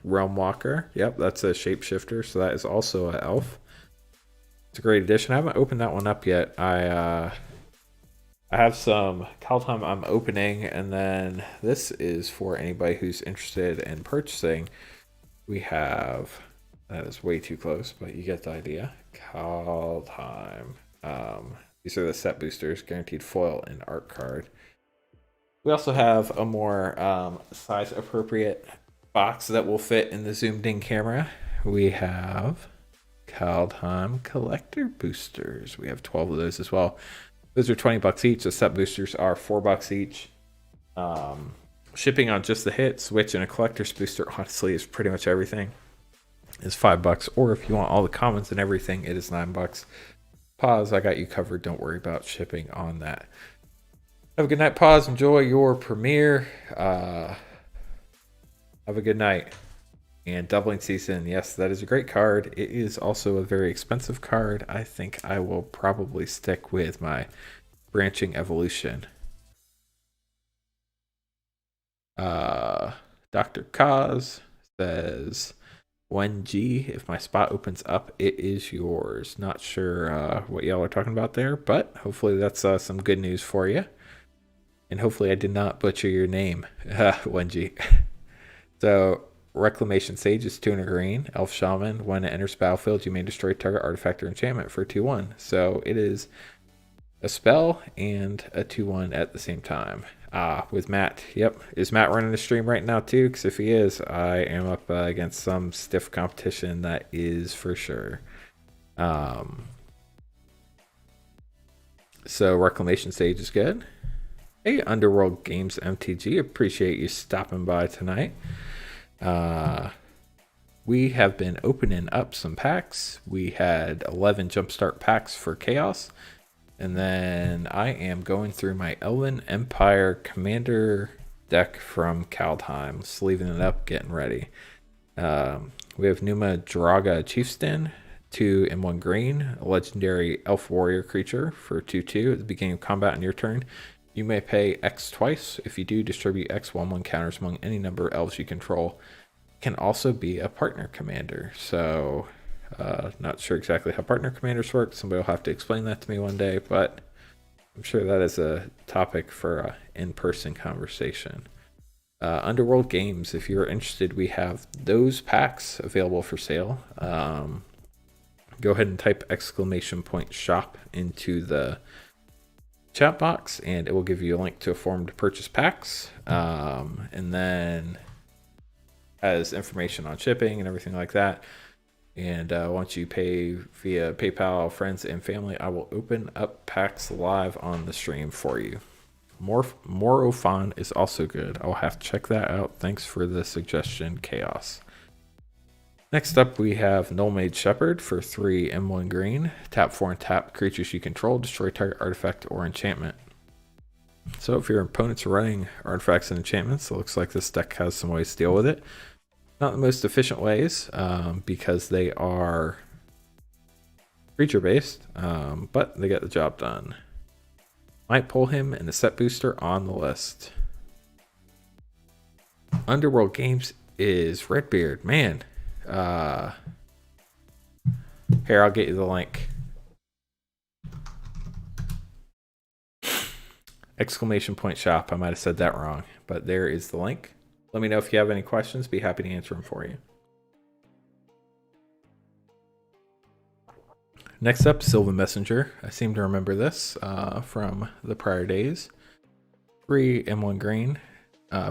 Realm Walker, yep, that's a shapeshifter, so that is also an elf. It's a great addition. I haven't opened that one up yet. I have some Kaldheim I'm opening, and then this is for anybody who's interested in purchasing. We have, that is way too close, but you get the idea. Kaldheim. These are the set boosters, guaranteed foil and art card. We also have a more size appropriate box that will fit in the zoomed in camera. We have Kaldheim Collector boosters. We have 12 of those as well. Those are $20 each. The set boosters are $4 each. Shipping on just the hit, switch, and a collector's booster, honestly, is pretty much everything. Is $5. Or if you want all the commons and everything, it is $9. Pause, I got you covered. Don't worry about shipping on that. Have a good night, Pause. Enjoy your premiere. Have a good night. And Doubling Season, yes, that is a great card. It is also a very expensive card. I think I will probably stick with my Branching Evolution. Dr. Kaz says, 1G, if my spot opens up, it is yours. Not sure what y'all are talking about there, but hopefully that's some good news for you. And hopefully I did not butcher your name, 1G. So, Reclamation Sage is 2 and a green. Elf Shaman, when it enters battlefield, you may destroy target artifact or enchantment for 2/1. So it is a spell and a 2/1 at the same time. With Matt. Yep. Is Matt running the stream right now too? Because if he is, I am up against some stiff competition, that is for sure. So Reclamation Sage is good. Hey, Underworld Games MTG, appreciate you stopping by tonight. We have been opening up some packs. We had 11 Jumpstart packs for Chaos. And then I am going through my Elven Empire Commander deck from Kaldheim, sleeving it up, getting ready. We have Numa Draga Chieftain, 2 and 1 green, a legendary elf warrior creature for 2/2. At the beginning of combat on your turn, you may pay X twice. If you do, distribute X 1/1 counters among any number of elves you control. Can also be a partner commander. So Not sure exactly how partner commanders work. Somebody will have to explain that to me one day, but I'm sure that is a topic for an in-person conversation. Underworld Games, if you're interested, we have those packs available for sale. Go ahead and type !shop into the chat box and it will give you a link to a form to purchase packs, and then has information on shipping and everything like that. And once you pay via PayPal, friends and family, I will open up packs live on the stream for you. Morofon is also good. I'll have to check that out. Thanks for the suggestion, Chaos. Next up, we have Null-Made Shepherd for 3 and 1 green. Tap 4 and tap creatures you control, destroy target artifact or enchantment. So if your opponents are running artifacts and enchantments, it looks like this deck has some ways to deal with it. Not the most efficient ways, because they are creature based, but they get the job done. Might pull him and a set booster on the list. Underworld Games is Redbeard. Man. Here, I'll get you the link. !shop. I might have said that wrong, but there is the link. Let me know if you have any questions. Be happy to answer them for you. Next up, Sylvan Messenger. I seem to remember this from the prior days. 3 and 1 green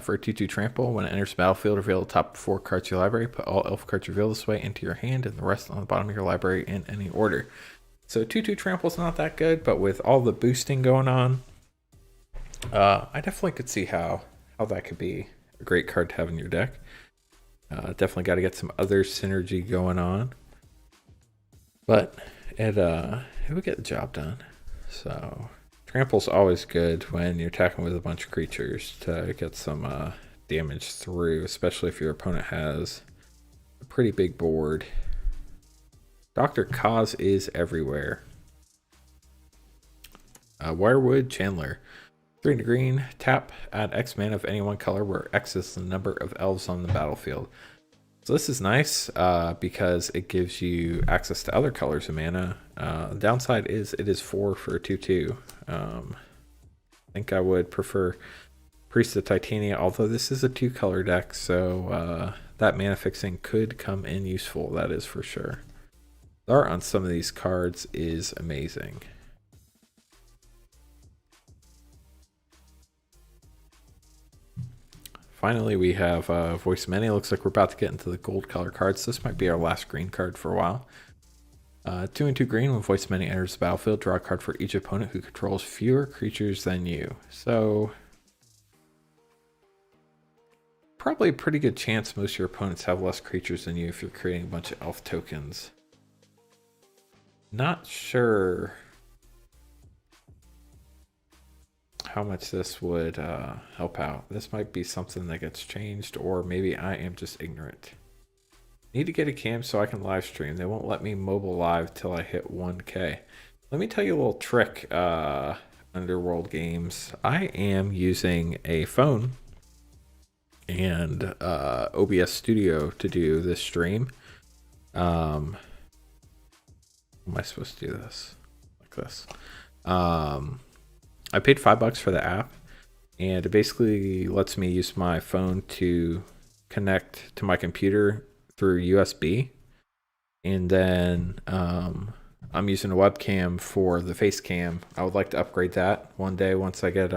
for a 2/2 trample. When it enters the battlefield, reveal the top 4 cards of your library. Put all elf cards revealed this way into your hand and the rest on the bottom of your library in any order. So 2/2 trample is not that good, but with all the boosting going on, I definitely could see how that could be a great card to have in your deck. Definitely got to get some other synergy going on, but it would get the job done. So trample's always good when you're attacking with a bunch of creatures to get some damage through, especially if your opponent has a pretty big board. Dr. Kaz is everywhere. Wirewood Chandler. 3 and green, tap, add X mana of any one color where X is the number of elves on the battlefield. So this is nice because it gives you access to other colors of mana. The downside is it is 4 for a 2/2. I think I would prefer Priest of Titania, although this is a 2-color deck, so that mana fixing could come in useful, that is for sure. The art on some of these cards is amazing. Finally, we have Voice of Many. Looks like we're about to get into the gold color cards. This might be our last green card for a while. 2 and 2 green. When Voice of Many enters the battlefield, draw a card for each opponent who controls fewer creatures than you. So probably a pretty good chance most of your opponents have less creatures than you if you're creating a bunch of elf tokens. Not sure how much this would help out. This might be something that gets changed, or maybe I am just ignorant. Need to get a cam so I can live stream. They won't let me mobile live till I hit 1K. Let me tell you a little trick, Underworld Games. I am using a phone and OBS Studio to do this stream. How am I supposed to do this? Like this. I paid $5 for the app, and it basically lets me use my phone to connect to my computer through USB. And then I'm using a webcam for the face cam. I would like to upgrade that one day once I get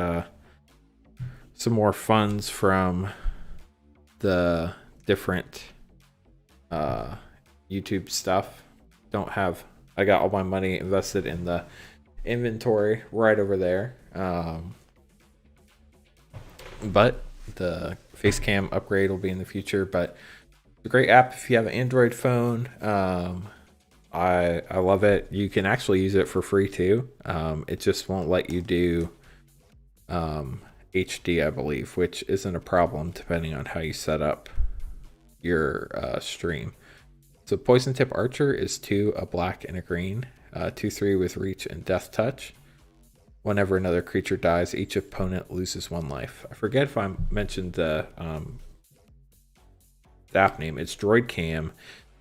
some more funds from the different YouTube stuff. I got all my money invested in the inventory right over there. But the face cam upgrade will be in the future. But it's a great app if you have an Android phone. I love it. You can actually use it for free too. It just won't let you do HD, I believe, which isn't a problem depending on how you set up your stream. So Poison Tip Archer is 2, a black and a green, 2/3 with reach and death touch. Whenever another creature dies, each opponent loses 1 life. I forget if I mentioned the app name. It's Droid Cam.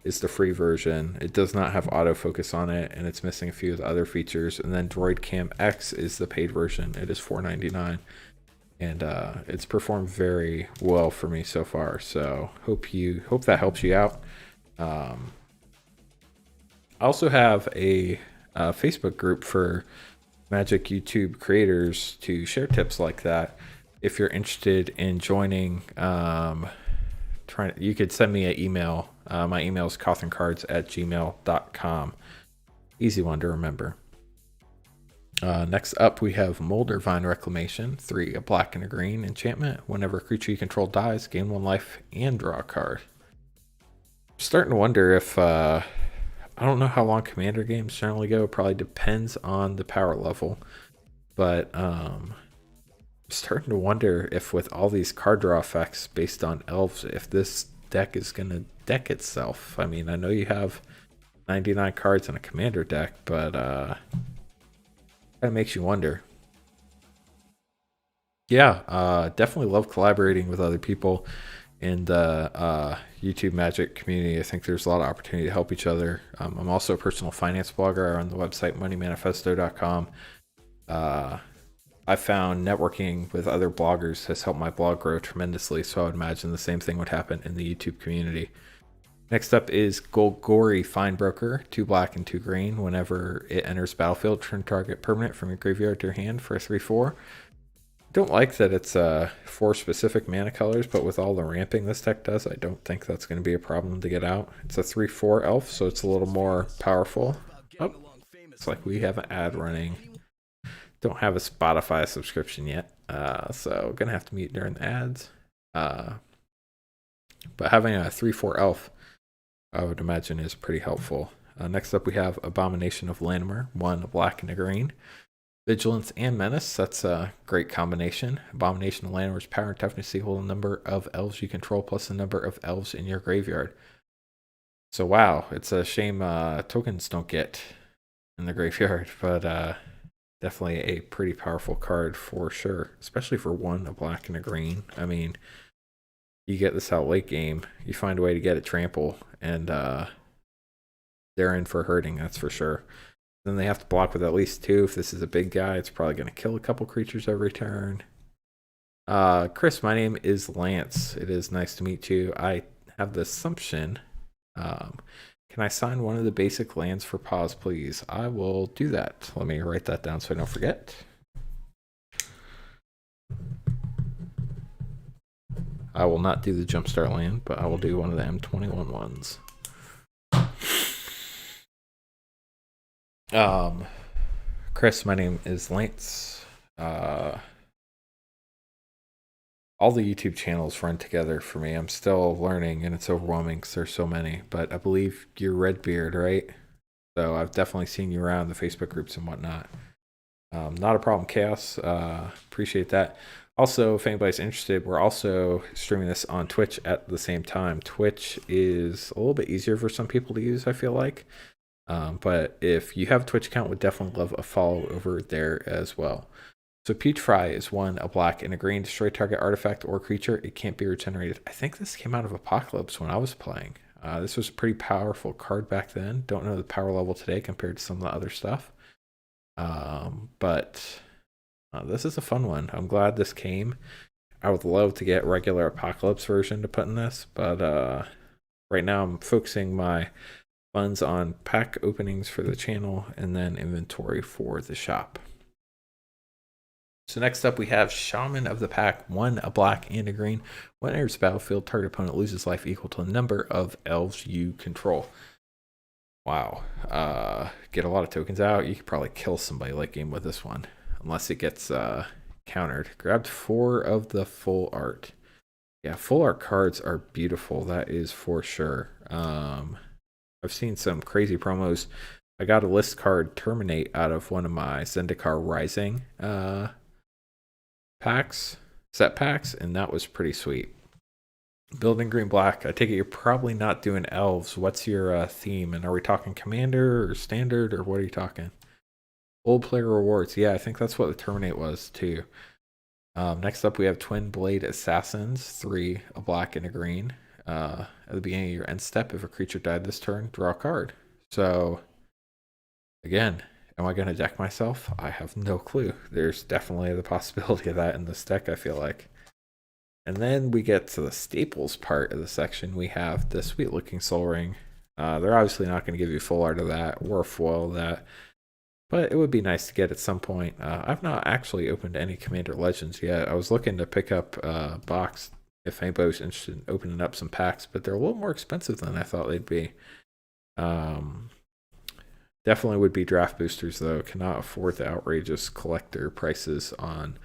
is the free version. It does not have autofocus on it, and it's missing a few of the other features. And then Droid Cam X is the paid version. It is $4.99, and it's performed very well for me so far. So hope that helps you out. I also have a Facebook group for Magic YouTube creators to share tips like that. If you're interested in joining, you could send me an email. My email is cotherncards@gmail.com. Easy one to remember. Next up, we have Molder Vine Reclamation. 3, a black and a green enchantment. Whenever a creature you control dies, gain 1 life and draw a card. I'm starting to wonder if I don't know how long Commander games generally go. It probably depends on the power level, but I'm starting to wonder if with all these card draw effects based on elves, if this deck is going to deck itself. I mean, I know you have 99 cards in a Commander deck, but kind of makes you wonder. Yeah, definitely love collaborating with other people in the YouTube Magic community. I think there's a lot of opportunity to help each other. I'm also a personal finance blogger on the website moneymanifesto.com. I found networking with other bloggers has helped my blog grow tremendously, so I would imagine the same thing would happen in the YouTube community. Next up is Golgori Finebroker, 2 black and 2 green. Whenever it enters battlefield, turn target permanent from your graveyard to your hand for a 3/4. Don't like that it's 4 specific mana colors, but with all the ramping this deck does, I don't think that's going to be a problem to get out. It's a 3/4 elf, so it's a little more powerful. Oh, it's like we have an ad running. Don't have a Spotify subscription yet, so gonna have to mute during the ads. But having a 3/4 elf, I would imagine, is pretty helpful. Next up, we have Abomination of Lanimer, 1 black and a green. Vigilance and Menace, that's a great combination. Abomination of Lanimer's power and toughness equal the number of elves you control plus the number of elves in your graveyard. So wow, it's a shame tokens don't get in the graveyard, but definitely a pretty powerful card for sure, especially for 1 a black and a green. I mean, you get this out late game, you find a way to get it trample, and they're in for hurting, that's for sure. Then they have to block with at least 2. If this is a big guy, it's probably going to kill a couple creatures every turn. Chris, my name is Lance. It is nice to meet you. I have the assumption. Can I sign one of the basic lands for pause, please? I will do that. Let me write that down so I don't forget. I will not do the Jumpstart land, but I will do one of the M21 ones. Chris, my name is Lance. All the YouTube channels run together for me. I'm still learning, and it's overwhelming because there's so many. But I believe you're Redbeard, right? So I've definitely seen you around the Facebook groups and whatnot. Not a problem, Chaos. Appreciate that. Also, if anybody's interested, we're also streaming this on Twitch at the same time. Twitch is a little bit easier for some people to use, I feel like. But if you have a Twitch account, would definitely love a follow over there as well. So Peach Fry is 1 a black and a green. Destroy target artifact or creature. It can't be regenerated. I think this came out of Apocalypse when I was playing. This was a pretty powerful card back then. Don't know the power level today compared to some of the other stuff. But this is a fun one. I'm glad this came. I would love to get regular Apocalypse version to put in this, but right now I'm focusing my funds on pack openings for the channel and then inventory for the shop. So next up we have Shaman of the Pack, 1 a black and a green. When enters battlefield, target opponent loses life equal to the number of elves you control. Wow. Get a lot of tokens out. You could probably kill somebody late game with this one, unless it gets countered. Grabbed 4 of the full art. Yeah, full art cards are beautiful, that is for sure. I've seen some crazy promos. I got a list card Terminate out of one of my Zendikar Rising set packs, and that was pretty sweet. Building green black. I take it you're probably not doing elves. What's your theme? And are we talking commander or standard, or what are you talking? Old player rewards. Yeah, I think that's what the Terminate was too. Next up we have Twin Blade Assassins, 3 a black and a green. at the beginning of your end step. If a creature died this turn, draw a card. So again, am I going to deck myself? I have no clue. There's definitely the possibility of that in this deck, I feel like. And then we get to the staples part of the section. We have the sweet looking Soul Ring. They're obviously not going to give you full art of that or a foil of that, but it would be nice to get at some point. I've not actually opened any Commander Legends yet. I was looking to pick up a box if anybody was interested in opening up some packs, but they're a little more expensive than I thought they'd be. Definitely would be draft boosters, though. Cannot afford the outrageous collector prices on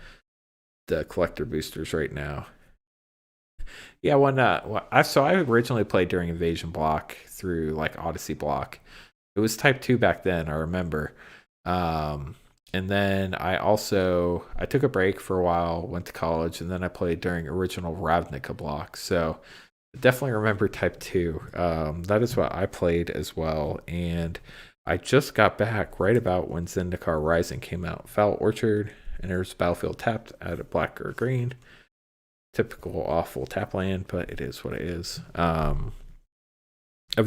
the collector boosters right now. Yeah, so I originally played during Invasion Block through like Odyssey Block. It was Type 2 back then, I remember. And then I took a break for a while, went to college, and then I played during original Ravnica Block. So I definitely remember Type 2. That is what I played as well. And I just got back right about when Zendikar Rising came out. Foul Orchard, enters battlefield tapped at a black or green. Typical awful tap land, but it is what it is. I've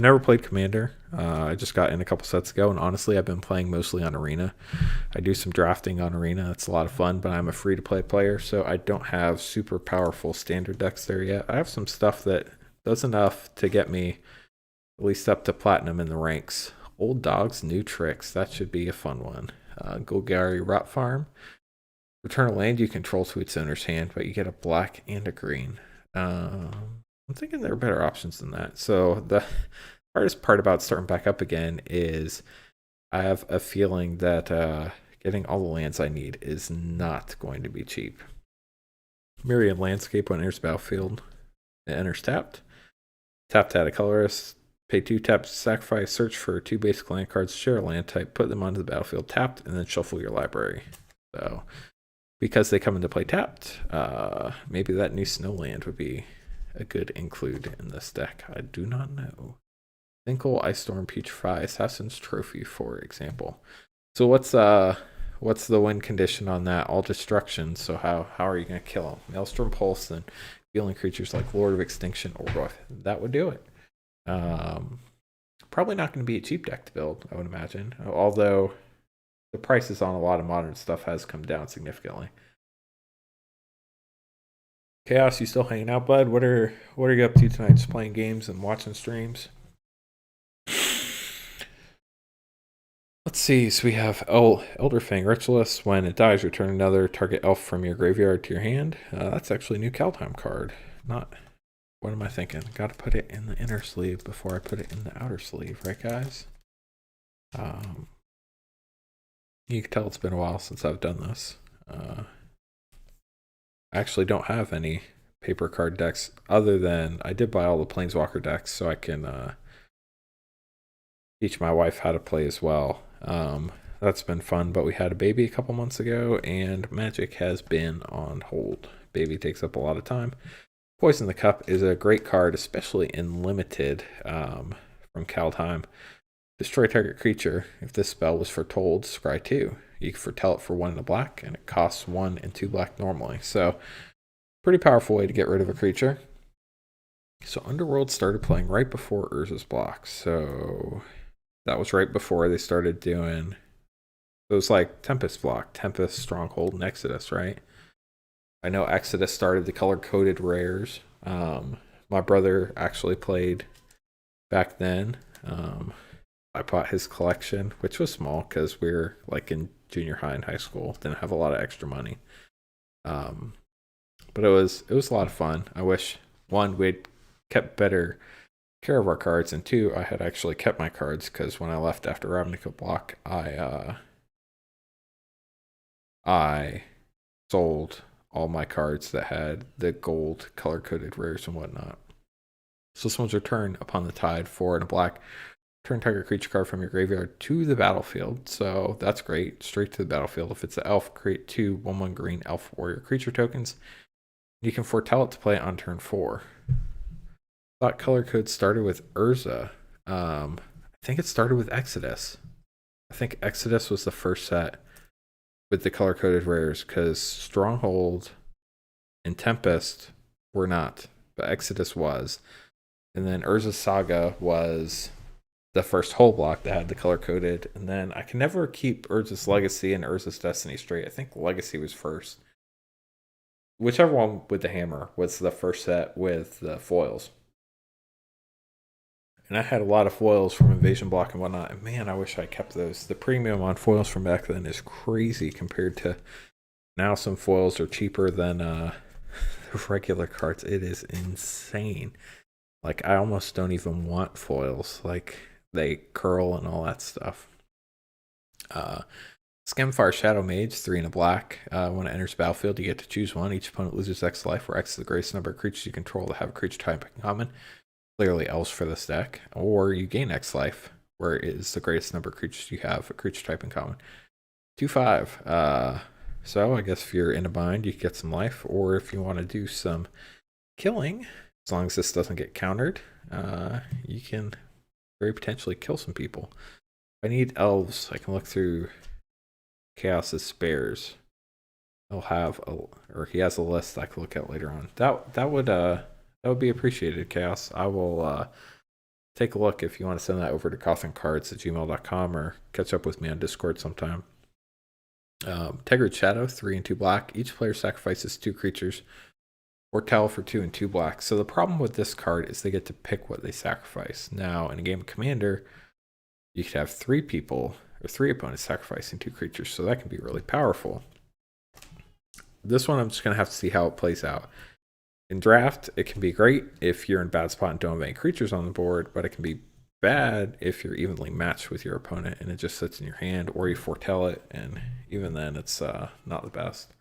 never played Commander. I just got in a couple sets ago, and honestly, I've been playing mostly on Arena. I do some drafting on Arena. It's a lot of fun, but I'm a free-to-play player, so I don't have super powerful standard decks there yet. I have some stuff that does enough to get me at least up to Platinum in the ranks. Old Dogs, New Tricks. That should be a fun one. Golgari Rot Farm. Return a land you control to its owner's hand, but you get a black and a green. I'm thinking there are better options than that. So the hardest part about starting back up again is I have a feeling that getting all the lands I need is not going to be cheap. Myriad Landscape, when it enters battlefield, it enters tapped. Tapped to add a colorist. Pay 2 taps, sacrifice, search for 2 basic land cards, share a land type, put them onto the battlefield tapped, and then shuffle your library. So because they come into play tapped, maybe that new snow land would be a good include in this deck. I do not know. Thinkle, Ice Storm, Putrefy, Assassin's Trophy, for example. So what's the win condition on that? All destruction. So how are you going to kill them? Maelstrom Pulse and healing creatures like Lord of Extinction or Roth. That would do it. Probably not going to be a cheap deck to build, I would imagine. Although the prices on a lot of modern stuff has come down significantly. Chaos, you still hanging out, bud? What are you up to tonight? Just playing games and watching streams? Let's see. So we have Elderfang Ritualist. When it dies, return another target elf from your graveyard to your hand. That's actually a new Kaldheim card. Not. What am I thinking? Got to put it in the inner sleeve before I put it in the outer sleeve, right, guys? You can tell it's been a while since I've done this. I actually don't have any paper card decks other than I did buy all the Planeswalker decks so I can teach my wife how to play as well. That's been fun, but we had a baby a couple months ago and Magic has been on hold. Baby takes up a lot of time. Poison the Cup is a great card, especially in limited from Kaldheim. Destroy target creature. If this spell was foretold, scry 2. You can foretell it for 1 and a black, and it costs 1 and 2 black normally. So, pretty powerful way to get rid of a creature. So, Underworld started playing right before Urza's block. So, that was right before they started doing. It was like Tempest block, Tempest, Stronghold, and Exodus, right? I know Exodus started the color-coded rares. My brother actually played back then. I bought his collection, which was small because we were like in junior high and high school. Didn't have a lot of extra money. But it was a lot of fun. I wish, one, we'd kept better care of our cards, and two, I had actually kept my cards because when I left after Ravnica Block, I sold all my cards that had the gold color-coded rares and whatnot. So this one's return upon the tide, 4 and a black. Turn target creature card from your graveyard to the battlefield. So that's great. Straight to the battlefield. If it's an elf, create 2 1/1 green elf warrior creature tokens. You can foretell it to play on turn 4. Thought color code started with Urza. I think it started with Exodus. I think Exodus was the first set with the color coded rares because Stronghold and Tempest were not, but Exodus was. And then Urza's Saga was the first whole block that had the color coded. And then I can never keep Urza's Legacy and Urza's Destiny straight. I think Legacy was first. Whichever one with the hammer was the first set with the foils. And I had a lot of foils from Invasion Block and whatnot. And man, I wish I kept those. The premium on foils from back then is crazy compared to now. Some foils are cheaper than the regular cards. It is insane. Like, I almost don't even want foils. Like, they curl and all that stuff. Skemfire Shadow Mage, 3 and a black. When it enters battlefield, you get to choose one. Each opponent loses X life, where X is the greatest number of creatures you control that have a creature type in common. Clearly elves for this deck. Or you gain X life, where it is the greatest number of creatures you have a creature type in common. 2/5. So I guess if you're in a bind, you get some life. Or if you want to do some killing, as long as this doesn't get countered, you can very potentially kill some people. If I need elves, I can look through Chaos's spares. He'll have he has a list I can look at later on. That would be appreciated, Chaos. I will take a look if you want to send that over to cotherncards@gmail.com or catch up with me on Discord sometime. Tegra Shadow, 3 and 2 black. Each player sacrifices 2 creatures or tell for 2 and 2 black. So the problem with this card is they get to pick what they sacrifice. Now, in a game of Commander, you could have 3 people or 3 opponents sacrificing 2 creatures, so that can be really powerful. This one, I'm just going to have to see how it plays out. In draft, it can be great if you're in a bad spot and don't have any creatures on the board, but it can be bad if you're evenly matched with your opponent and it just sits in your hand, or you foretell it, and even then, it's not the best.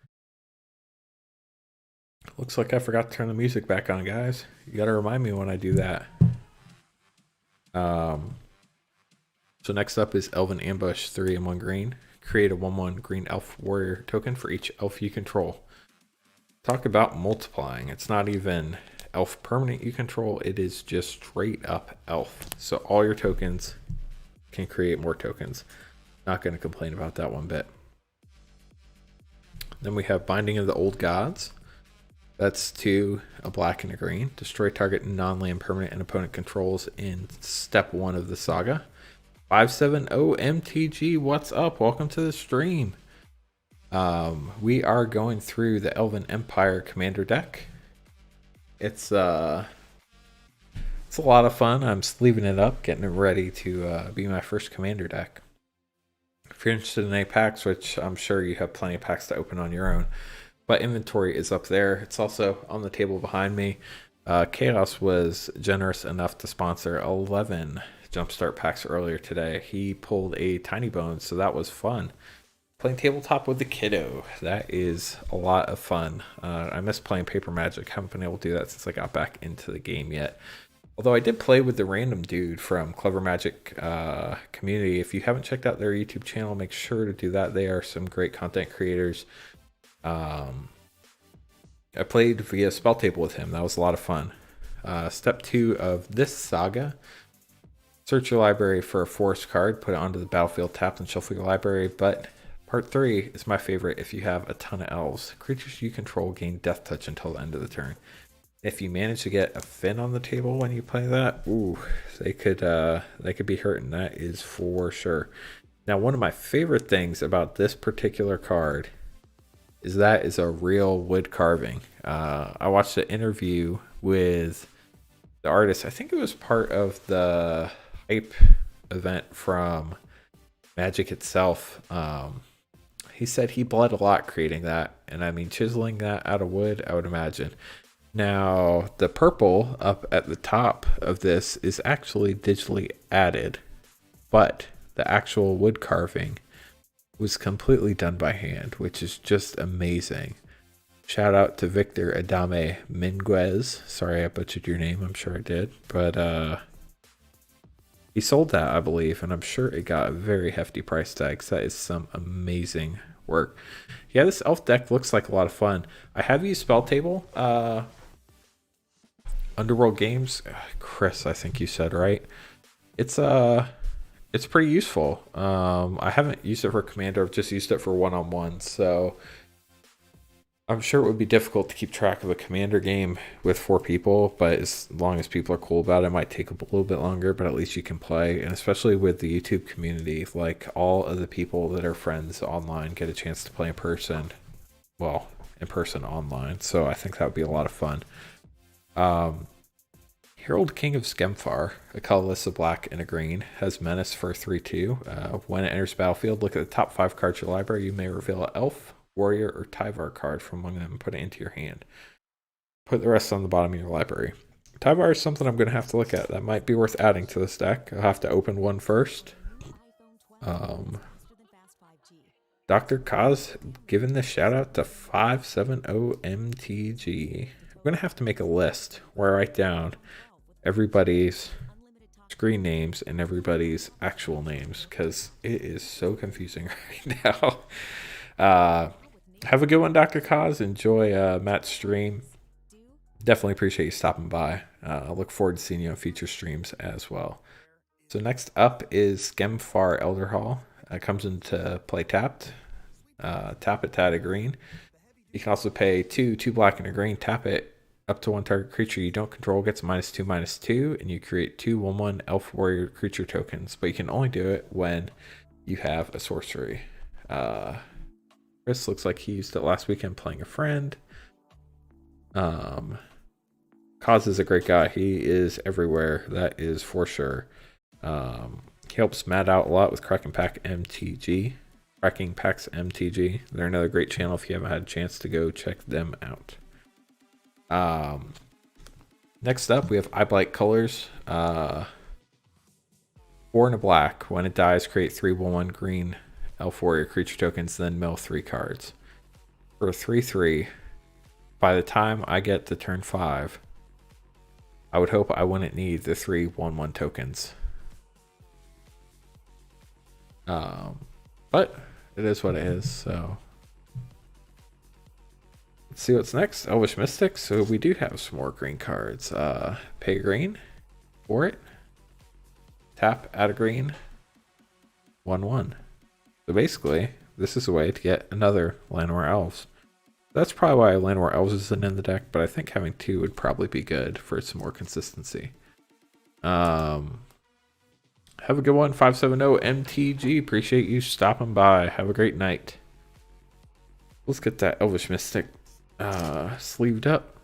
Looks like I forgot to turn the music back on, guys. You got to remind me when I do that. So next up is Elven Ambush, 3 and 1 green. Create a 1/1 green elf warrior token for each elf you control. Talk about multiplying. It's not even elf permanent you control. It is just straight up elf. So all your tokens can create more tokens. Not going to complain about that one bit. Then we have Binding of the Old Gods. That's 2, a black and a green. Destroy target non-land permanent and opponent controls in step 1 of the saga. 570 MTG, what's up? Welcome to the stream. We are going through the Elven Empire Commander deck. It's a lot of fun. I'm sleeving it up, getting it ready to be my first Commander deck. If you're interested in any packs, which I'm sure you have plenty of packs to open on your own, but inventory is up there. It's also on the table behind me. Chaos was generous enough to sponsor 11 Jumpstart packs earlier today. He pulled a Tiny Bones, so that was fun. Playing tabletop with the kiddo. That is a lot of fun. I miss playing Paper Magic. Haven't been able to do that since I got back into the game yet. Although I did play with the random dude from Clever Magic community. If you haven't checked out their YouTube channel, make sure to do that. They are some great content creators. I played via Spell Table with him. That was a lot of fun. Step 2 of this saga. Search your library for a forest card, put it onto the battlefield, tapped, and shuffle your library. But part 3 is my favorite if you have a ton of elves. Creatures you control gain death touch until the end of the turn. If you manage to get a Finn on the table when you play that, ooh, they could be hurting. That is for sure. Now, one of my favorite things about this particular card is that is a real wood carving. I watched an interview with the artist. I think it was part of the hype event from Magic itself. He said he bled a lot creating that, and I mean chiseling that out of wood, I would imagine. Now the purple up at the top of this is actually digitally added, but the actual wood carving was completely done by hand, which is just amazing. Shout out to Victor Adame Minguez. Sorry I butchered your name, I'm sure I did. But he sold that, I believe, and I'm sure it got a very hefty price tag. So that is some amazing work. Yeah, this elf deck looks like a lot of fun. I have used Spell Table. Underworld Games. Chris, I think you said, right? It's pretty useful. I haven't used it for Commander, I've just used it for one-on-one, so I'm sure it would be difficult to keep track of a commander game with 4 people, but as long as people are cool about it, it might take a little bit longer, but at least you can play. And especially with the YouTube community, like all of the people that are friends online get a chance to play in person. Well, in person online. So I think that would be a lot of fun. Herald King of Skemfar, a colorless, a black, and a green, has Menace for 3/2. When it enters battlefield, look at the top 5 cards of your library. You may reveal an elf, warrior, or Tyvar card from among them and put it into your hand. Put the rest on the bottom of your library. Tyvar is something I'm going to have to look at. That might be worth adding to this deck. I'll have to open one first. Dr. Kaz giving the shout out to 570 MTG. I'm going to have to make a list where I write down everybody's screen names and everybody's actual names because it is so confusing right now. Have a good one, Dr. Kaz. Enjoy Matt's stream. Definitely appreciate you stopping by. I look forward to seeing you on future streams as well. So next up is Skemfar Elderhall. Comes into play tapped. Tap it to add a green. You can also pay 2 black and a green. Tap it. Up to 1 target creature you don't control gets -2/-2, and you create 2 1/1 elf warrior creature tokens, but you can only do it when you have a sorcery. Chris looks like he used it last weekend playing a friend. Kaz is a great guy. He is everywhere, that is for sure. He helps Matt out a lot with Cracking Packs MTG. They're another great channel if you haven't had a chance to go check them out. Next up, we have Eye Blight Colors. 4 and a black. When it dies, create 3 1/1 green elf warrior creature tokens, then mill 3 cards. For 3/3, by the time I get to turn 5, I would hope I wouldn't need the 3 1/1 tokens. But it is what it is, so. Let's see what's next. Elvish Mystic. So we do have some more green cards. Pay green for it. Tap, add a green. 1/1. So basically, this is a way to get another Llanowar Elves. That's probably why Llanowar Elves isn't in the deck, but I think having 2 would probably be good for some more consistency. Have a good one, 570 MTG. Appreciate you stopping by. Have a great night. Let's get that Elvish Mystic sleeved up.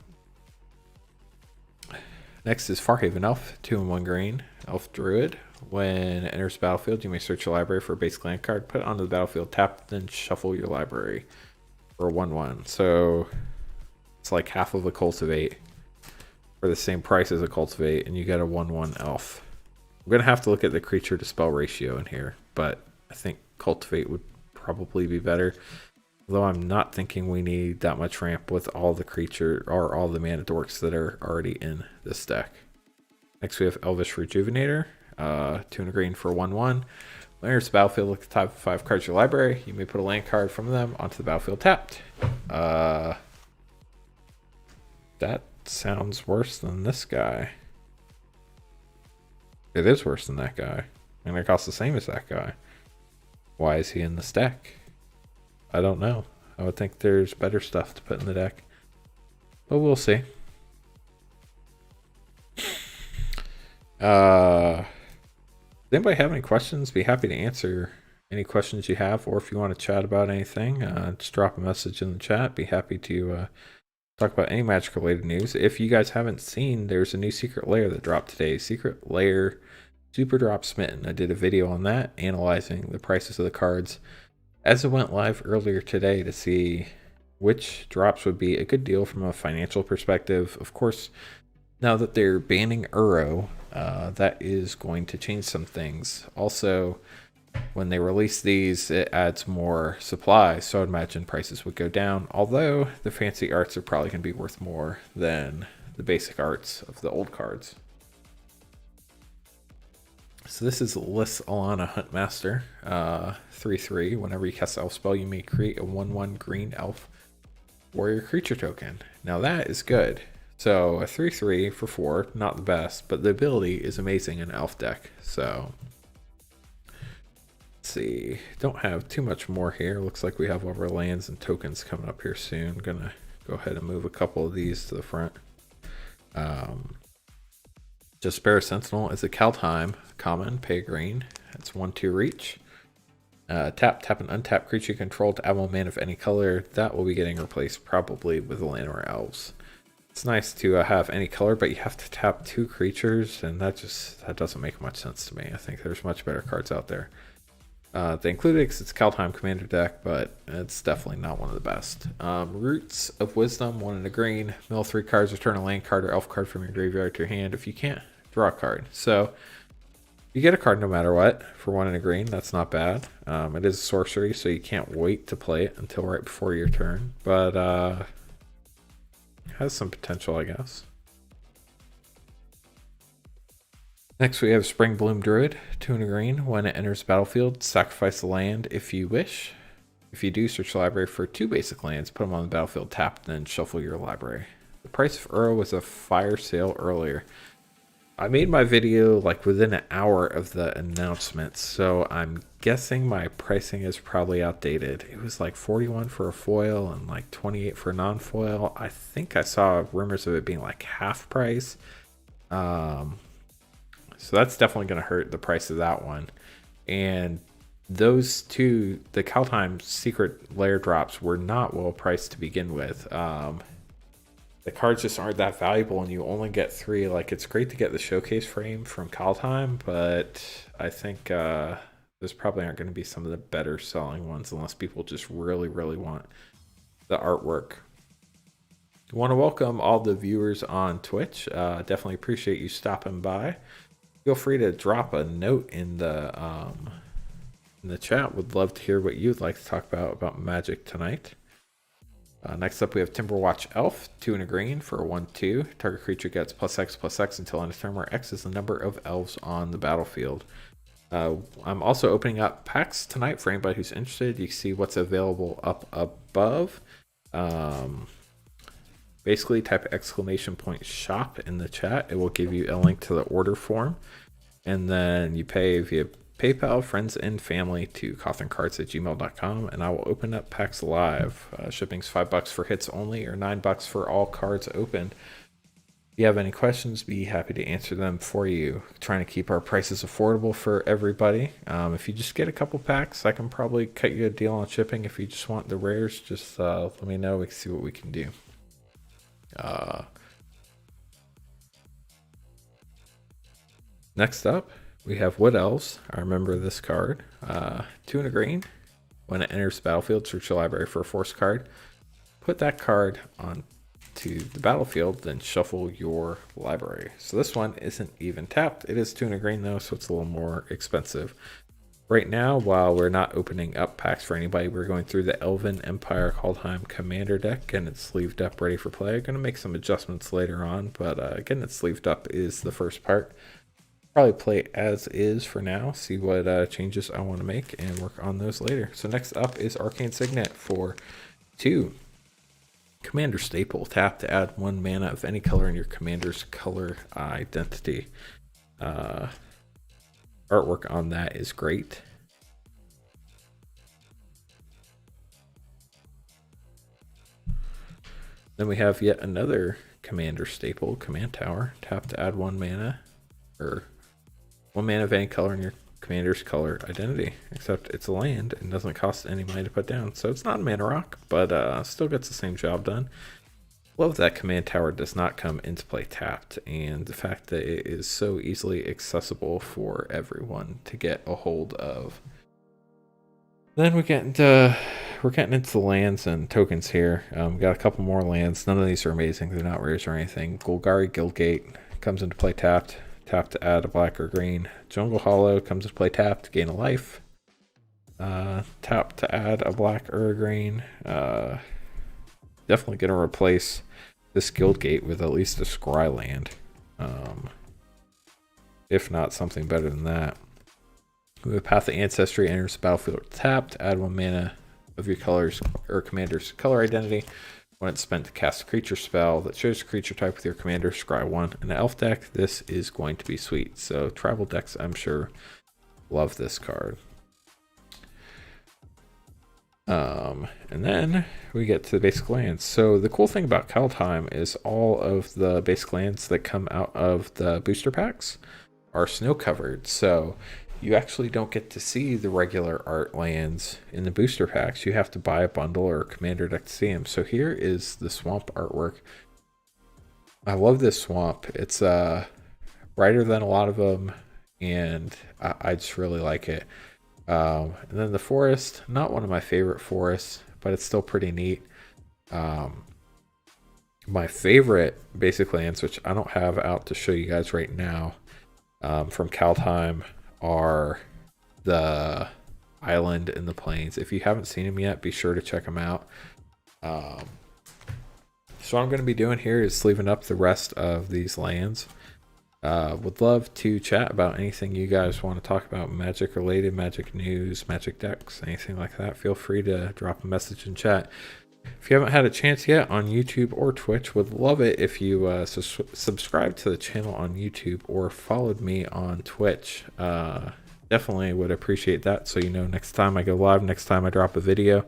Next is Farhaven Elf, 2 and 1 green. Elf Druid. When it enters the battlefield, you may search your library for a basic land card, put it onto the battlefield, tap, then shuffle your library for 1/1. So it's like half of a Cultivate for the same price as a Cultivate, and you get a 1/1 elf. I'm going to have to look at the creature to spell ratio in here, but I think Cultivate would probably be better. Though I'm not thinking we need that much ramp with all the creature or all the mana dorks that are already in this deck. Next we have Elvish Rejuvenator, 2 and a green for 1/1. When enters the battlefield, look at the top 5 cards of your library. You may put a land card from them onto the battlefield tapped. That sounds worse than this guy. It is worse than that guy. And it costs the same as that guy. Why is he in this deck? I don't know. I would think there's better stuff to put in the deck. But we'll see. Does anybody have any questions? Be happy to answer any questions you have. Or if you want to chat about anything, just drop a message in the chat. Be happy to talk about any Magic related news. If you guys haven't seen, there's a new Secret Lair that dropped today. Secret Lair Super Drop Smitten. I did a video on that, analyzing the prices of the cards as it went live earlier today to see which drops would be a good deal from a financial perspective. Of course, now that they're banning Uro, that is going to change some things. Also, when they release these, it adds more supply, so I'd imagine prices would go down, although the fancy arts are probably going to be worth more than the basic arts of the old cards. So this is Lys Alana Huntmaster, 3/3. Whenever you cast an elf spell, you may create a 1/1 green elf warrior creature token. Now that is good. So a 3/3 for 4, not the best, but the ability is amazing in elf deck. So Let's see. Don't have too much more here. Looks like we have all of our lands and tokens coming up here soon. Gonna go ahead and move a couple of these to the front. Just Bear Sentinel is a Kaldheim common, pay green. It's 1/2 reach. Tap an untapped creature you control to add 1 mana of any color. That will be getting replaced probably with the land or elves. It's nice to have any color, but you have to tap 2 creatures, and that doesn't make much sense to me. I think there's much better cards out there. They included it because it's Kaldheim Commander deck, but it's definitely not one of the best. Roots of Wisdom, 1 and a green. Mill 3 cards, return a land card or elf card from your graveyard to your hand. If you can't, draw a card. So you get a card no matter what for 1 and a green. That's not bad. It is a sorcery, so you can't wait to play it until right before your turn. But has some potential, I guess. Next we have Spring Bloom Druid, 2 and a green. When it enters the battlefield, sacrifice the land if you wish. If you do, search the library for 2 basic lands, put them on the battlefield tapped, then shuffle your library. The price of Uro was a fire sale earlier. I made my video like within an hour of the announcement, so I'm guessing my pricing is probably outdated. It was like 41 for a foil and like 28 for a non-foil. I think I saw rumors of it being like half price. So that's definitely going to hurt the price of that one. And those two, the Kaldheim secret lair drops, were not well priced to begin with. The cards just aren't that valuable, and you only get 3. Like, it's great to get the showcase frame from Kaldheim, but I think those probably aren't going to be some of the better selling ones unless people just really, really want the artwork. I want to welcome all the viewers on Twitch. Definitely appreciate you stopping by. Feel free to drop a note in the chat. Would love to hear what you'd like to talk about Magic tonight. Next up, we have Timberwatch Elf, 2 and a green for a 1/2. Target creature gets +X/+X until end of turn, where X is the number of elves on the battlefield. I'm also opening up packs tonight for anybody who's interested. You can see what's available up above. Basically, type !shop in the chat. It will give you a link to the order form. And then you pay via PayPal, friends and family to cotherncards@gmail.com, and I will open up packs live. Shipping's $5 for hits only, or $9 for all cards opened. If you have any questions, be happy to answer them for you. Trying to keep our prices affordable for everybody. If you just get a couple packs, I can probably cut you a deal on shipping. If you just want the rares, just let me know. We can see what we can do. Next up, we have Wood Elves. I remember this card. 2 and a green. When it enters the battlefield, search your library for a force card. Put that card onto the battlefield, then shuffle your library. So this one isn't even tapped. It is 2 and a green though, so it's a little more expensive. Right now, while we're not opening up packs for anybody, we're going through the Elven Empire Kaldheim Commander deck, and it's sleeved up, ready for play. I'm going to make some adjustments later on, but getting it sleeved up is the first part. Probably play as is for now, see what changes I want to make, and work on those later. So next up is Arcane Signet for 2. Commander Staple, tap to add 1 mana of any color in your commander's color identity. Artwork on that is great. Then we have yet another commander staple, Command Tower. Tap to add 1 mana, or 1 mana of any color in your commander's color identity, except it's a land and doesn't cost any money to put down. So it's not a mana rock, but still gets the same job done. Love that Command Tower does not come into play tapped, and the fact that it is so easily accessible for everyone to get a hold of. Then we're getting into the lands and tokens here. We got a couple more lands. None of these are amazing. They're not rares or anything. Golgari Guildgate comes into play tapped. Tap to add a black or green. Jungle Hollow comes into play tapped to gain a life. Tap to add a black or a green. Definitely going to replace this Guildgate with at least a scry land. If not something better than that. We have Path of Ancestry enters the battlefield tapped. Add 1 mana of your colors or commander's color identity. When it's spent to cast a creature spell that shows a creature type with your commander, scry 1. In an elf deck, this is going to be sweet. So tribal decks, I'm sure, love this card. And then we get to the basic lands. So the cool thing about Kaldheim is all of the basic lands that come out of the booster packs are snow covered. So you actually don't get to see the regular art lands in the booster packs. You have to buy a bundle or a commander deck to see them. So here is the swamp artwork. I love this swamp. It's brighter than a lot of them, and I just really like it. And then the forest, not one of my favorite forests, but it's still pretty neat. My favorite basic lands, which I don't have out to show you guys right now, from Kaldheim, are the island and the plains. If you haven't seen them yet, be sure to check them out. So what I'm going to be doing here is sleeving up the rest of these lands. Would love to chat about anything you guys want to talk about, Magic related, Magic news, Magic decks, anything like that. Feel free to drop a message in chat. If you haven't had a chance yet on YouTube or Twitch, would love it if you subscribe to the channel on YouTube or followed me on Twitch. Definitely would appreciate that, so you know next time I go live, next time I drop a video.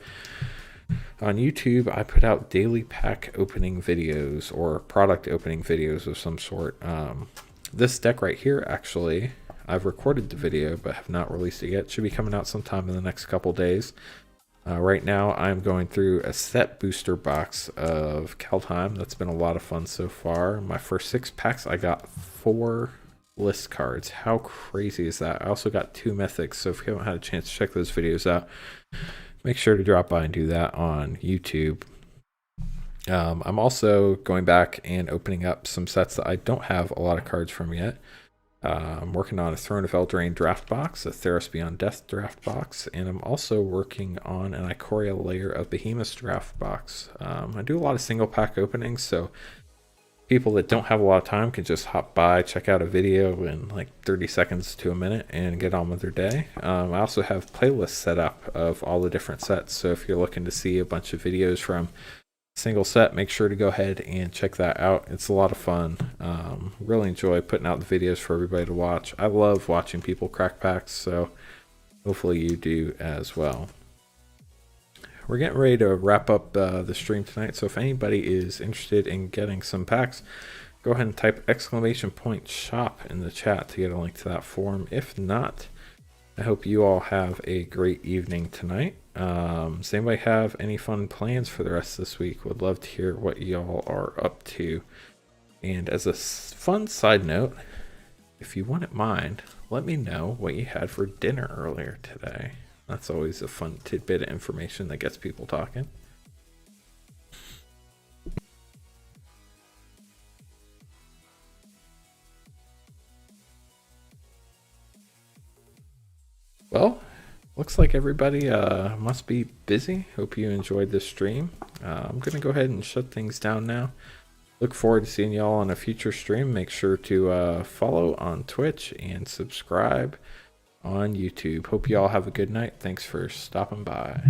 On YouTube, I put out daily pack opening videos or product opening videos of some sort. This deck right here, actually, I've recorded the video but have not released it yet. It should be coming out sometime in the next couple days. Right now, I'm going through a set booster box of Kaldheim. That's been a lot of fun so far. My first 6 packs, I got 4 list cards. How crazy is that? I also got 2 mythics, so if you haven't had a chance to check those videos out, make sure to drop by and do that on YouTube. I'm also going back and opening up some sets that I don't have a lot of cards from yet. I'm working on a Throne of Eldraine draft box, a Theros Beyond Death draft box, and I'm also working on an Ikoria Layer of Behemoths draft box. I do a lot of single pack openings, so people that don't have a lot of time can just hop by, check out a video in like 30 seconds to a minute and get on with their day. I also have playlists set up of all the different sets, so if you're looking to see a bunch of videos from single set, make sure to go ahead and check that out. It's a lot of fun. Really enjoy putting out the videos for everybody to watch. I love watching people crack packs, so hopefully you do as well. We're getting ready to wrap up the stream tonight, so if anybody is interested in getting some packs, go ahead and type !shop in the chat to get a link to that form. If not, I hope you all have a great evening tonight. Does anybody have any fun plans for the rest of this week? Would love to hear what y'all are up to. And as a fun side note, if you wouldn't mind, let me know what you had for dinner earlier today. That's always a fun tidbit of information that gets people talking. Well, looks like everybody must be busy. Hope you enjoyed this stream. I'm going to go ahead and shut things down now. Look forward to seeing y'all on a future stream. Make sure to follow on Twitch and subscribe on YouTube. Hope you all have a good night. Thanks for stopping by.